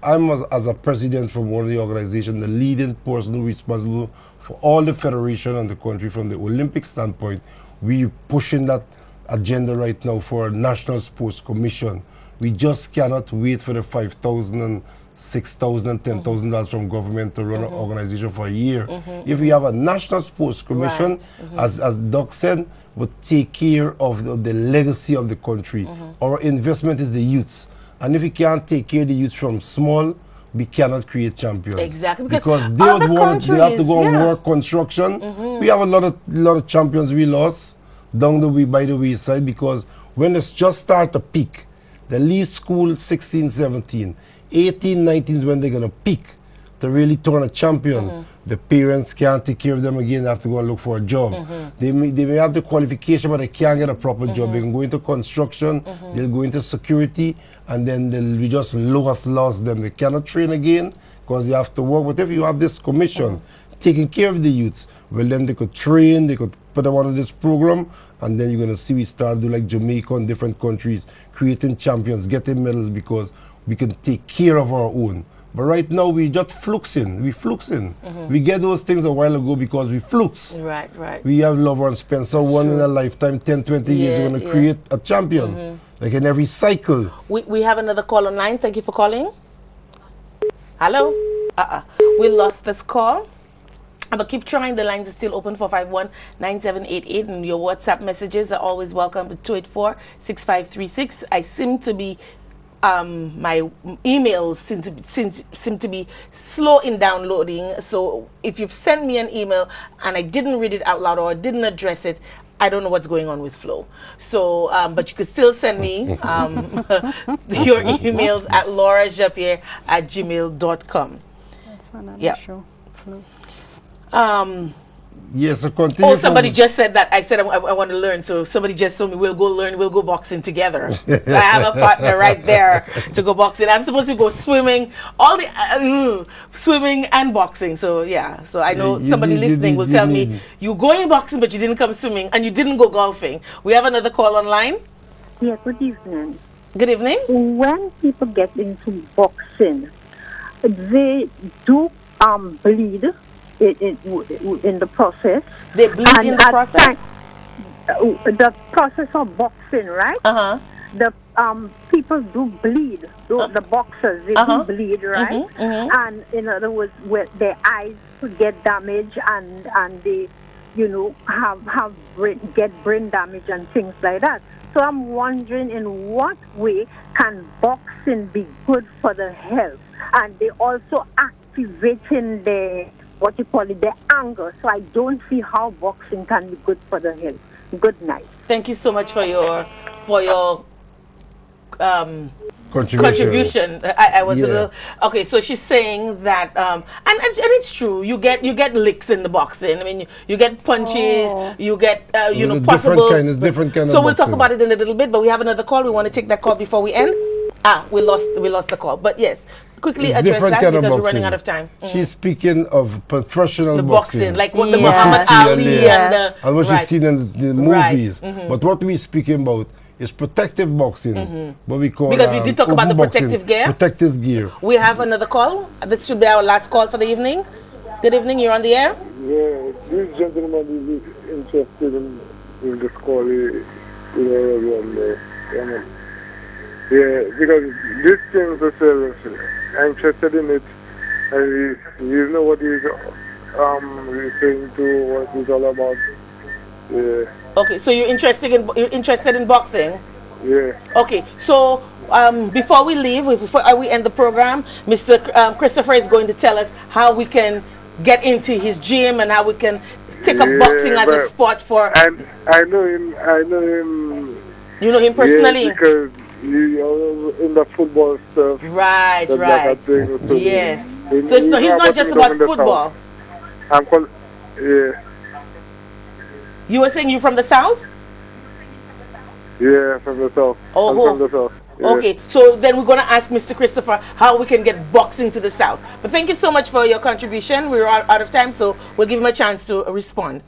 I'm as a president from one of the organizations, the leading person who is responsible for all the federation and the country from the Olympic standpoint. We pushing that agenda right now for a national sports commission. We just cannot wait for the $5,000 and $6,000 and $10,000 from government to run an organization for a year. If we have a national sports commission, as Doc said, would take care of the legacy of the country. Our investment is the youths. And if we can't take care of the youth from small, we cannot create champions. Exactly. Because they would want they have to go and work construction. We have a lot of champions we lost down the way by the wayside, because when it's just start to peak, they leave school 16, 17, 18, 19 is when they're gonna peak to really turn a champion. The parents can't take care of them again, they have to go and look for a job. They may have the qualification, but they can't get a proper job. They can go into construction, they'll go into security, and then we just lost them. They cannot train again because they have to work. But if you have this commission taking care of the youths, well then they could train, they could put them on this program, and then you're gonna see we start do like Jamaica and different countries, creating champions, getting medals, because we can take care of our own. But right now we just fluxing. We get those things a while ago because we flux. Right. We have Lover and Spencer, one in a lifetime, 10, 20 years, we're going to create a champion. Like in every cycle. We have another call online. Thank you for calling. Hello? We lost this call. But keep trying. The lines are still open for 451-9788, and your WhatsApp messages are always welcome to 284-6536. I seem to be my emails seem to be slow in downloading. So if you've sent me an email and I didn't read it out loud or I didn't address it, I don't know what's going on with Flow. So, but you could still send me your emails at laurajapier@gmail.com. That's one other show. Flow. Yes, continue. Oh, somebody just said that. I said I want to learn. So somebody just told me we'll go learn, we'll go boxing together. So I have a partner right there to go boxing. I'm supposed to go swimming, all the swimming and boxing. So yeah, so I know somebody listening will tell me you going boxing but you didn't come swimming and you didn't go golfing. We have another call online. Yeah, good evening. Good evening. When people get into boxing, they do bleed in the process. They bleed in the process? The process of boxing, right? The people do bleed. The boxers, they do bleed, right? And in other words, where their eyes could get damaged and they, get brain damage and things like that. So I'm wondering, in what way can boxing be good for the health? And they also activating the anger. So I don't see how boxing can be good for the health. Good night. Thank you so much for your contribution. I was a Yeah. little okay. So she's saying that, and it's true. You get licks in the boxing. I mean, you get punches. Oh. You get you know, It's possible. it's different kind of So we'll talk boxing. about it in a little bit. But we have another call. We want to take that call before we end. We lost the call. But yes, quickly It's address different that kind of because boxing. we're running out of time. She's speaking of professional The boxing. boxing, like what the Yeah. Muhammad What she's seen Ali there. and the And what right. she's seen in the Right. movies. But what we're speaking about is protective boxing. What we call Because we did talk about the Ubu boxing, protective gear. Protective gear. We have another call. This should be our last call for the evening. Good evening. You're on the air. Yeah, this gentleman is interested in this call. Yeah, because this thing is I'm interested in it, and you know what he's referring to, what it's all about. Yeah, Okay, so you're interested in boxing. yeah. Okay, so before we leave, before we end the program, Mr. Christopher is going to tell us how we can get into his gym and how we can take up Yeah, boxing as a but- sport for. And I know him. You know him personally? Yeah, because he in the football stuff. Right, that right. thing, so Yes. he- So he's he- not just he about come in the football. south. I'm called. Yeah, You were saying you're from the south? yeah, from the south. Oh, I'm who? from the south. Yeah. Okay, so then we're going to ask Mr. Christopher how we can get boxing to the south. But thank you so much for your contribution. We're out of time, so we'll give him a chance to respond.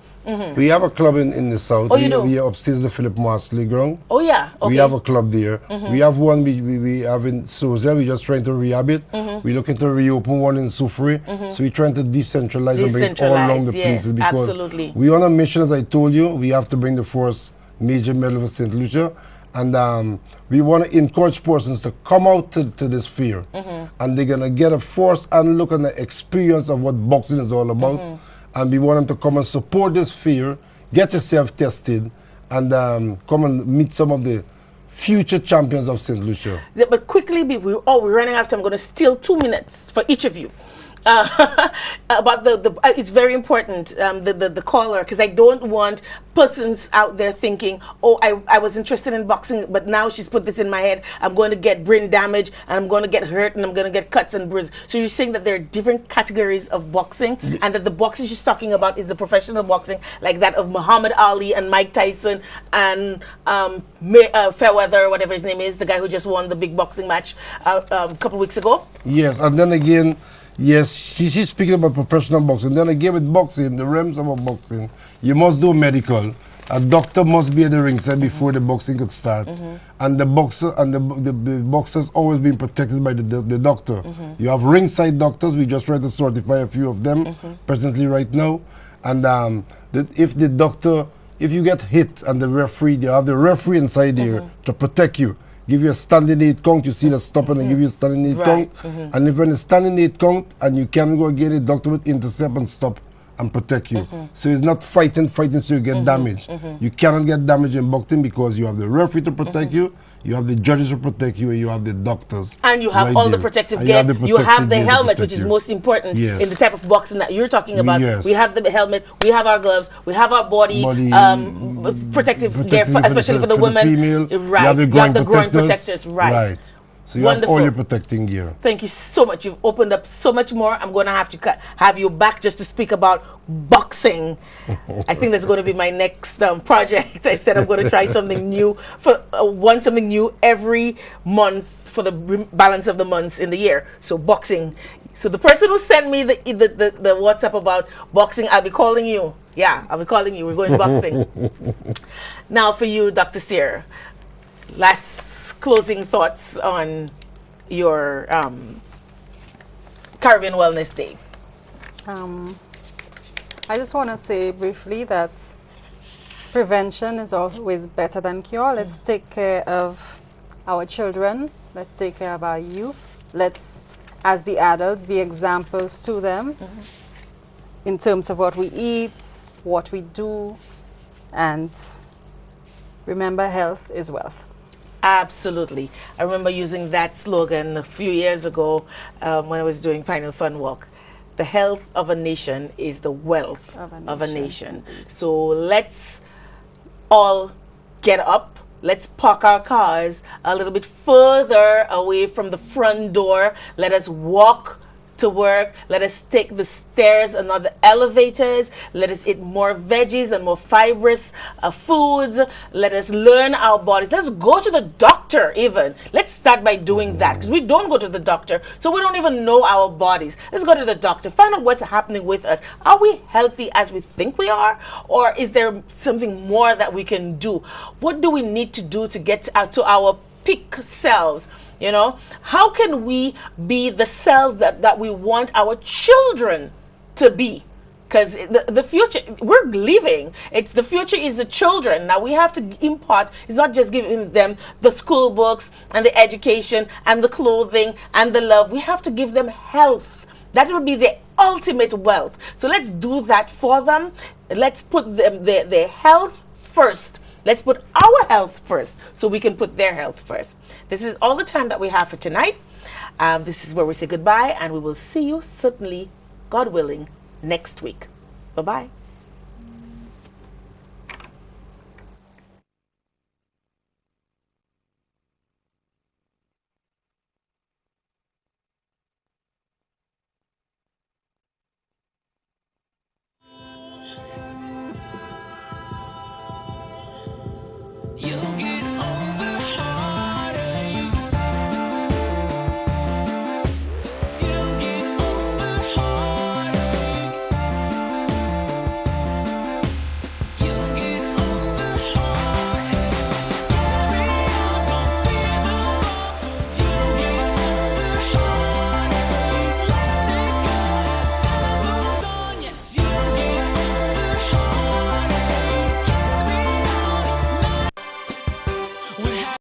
We have a club in the south. Oh, you do? We are upstairs the Philip Marsley ground. Oh, yeah. Okay. We have a club there. We have one we have in Souza. We're just trying to rehab it. We're looking to reopen one in Sufri. So we're trying to decentralize and bring it all along the Decentralize, yes, places because absolutely. we're on a mission, as I told you. We have to bring the first major medal for St. Lucia. And we want to encourage persons to come out to this fair. And they're going to get a first-hand look and the experience of what boxing is all about. And we want them to come and support this fair, get yourself tested, and come and meet some of the future champions of St. Lucia. Yeah, but quickly, we're running out of time. I'm going to steal 2 minutes for each of you. About it's very important, the caller, because I don't want persons out there thinking, oh, I was interested in boxing, but now she's put this in my head. I'm going to get brain damage, and I'm going to get hurt, and I'm going to get cuts and bruises. So you're saying that there are different categories of boxing, and that the boxing she's talking about is the professional boxing, like that of Muhammad Ali and Mike Tyson and Fairweather, whatever his name is, the guy who just won the big boxing match a couple weeks ago. Yes, and then again, yes, she's speaking about professional boxing. Then again, with boxing, the realms of boxing, you must do medical. A doctor must be at the ringside before the boxing could start, and the boxer and the boxers always being protected by the doctor. You have ringside doctors. We just try to certify a few of them presently right now, and if you get hit and the referee, they have the referee inside here to protect you. Give you a standing 8 count, you see the stopping and give you a standing 8 count. And if you're in a standing 8 count and you can't go again, the doctor will intercept and stop and protect you. So it's not fighting so you get damaged. You cannot get damaged in boxing because you have the referee to protect you, you have the judges to protect you, and you have the doctors. And you have right all the there. protective And gear. You have protective the gear to helmet, protect which is you. most important Yes. in the type of boxing that you're talking about. Yes. We have the helmet, we have our gloves, we have our body protective gear, especially for the women. female, Right. you have the groin protectors. Right. So you have Wonderful. all your protecting gear. Thank you so much. You've opened up so much more. I'm going to have to have you back just to speak about boxing. I think that's going to be my next project. I said I'm going to try something new something new every month for the balance of the months in the year. So boxing. So the person who sent me the WhatsApp about boxing, I'll be calling you. Yeah, I'll be calling you. We're going boxing. Now for you, Dr. Sear, last closing thoughts on your Caribbean Wellness Day. I just want to say briefly that prevention is always better than cure. Let's take care of our children. Let's take care of our youth. Let's, as the adults, be examples to them in terms of what we eat, what we do, and remember, health is wealth. Absolutely. I remember using that slogan a few years ago when I was doing Final Fun Walk. The health of a nation is the wealth of a nation. So let's all get up let's park our cars a little bit further away from the front door. Let us walk to work. Let us take the stairs and not the elevators. Let us eat more veggies and more fibrous foods. Let us learn our bodies. Let's go to the doctor even. Let's start by doing that, because we don't go to the doctor, so we don't even know our bodies. Let's go to the doctor. Find out what's happening with us. Are we healthy as we think we are? Or is there something more that we can do? What do we need to do to get to our peak selves? You know, how can we be the selves that we want our children to be? Because the future, we're leaving. The future is the children. Now we have to impart. It's not just giving them the school books and the education and the clothing and the love. We have to give them health. That will be the ultimate wealth. So let's do that for them. Let's put their health first. Let's put our health first so we can put their health first. This is all the time that we have for tonight. This is where we say goodbye, and we will see you certainly, God willing, next week. Bye-bye.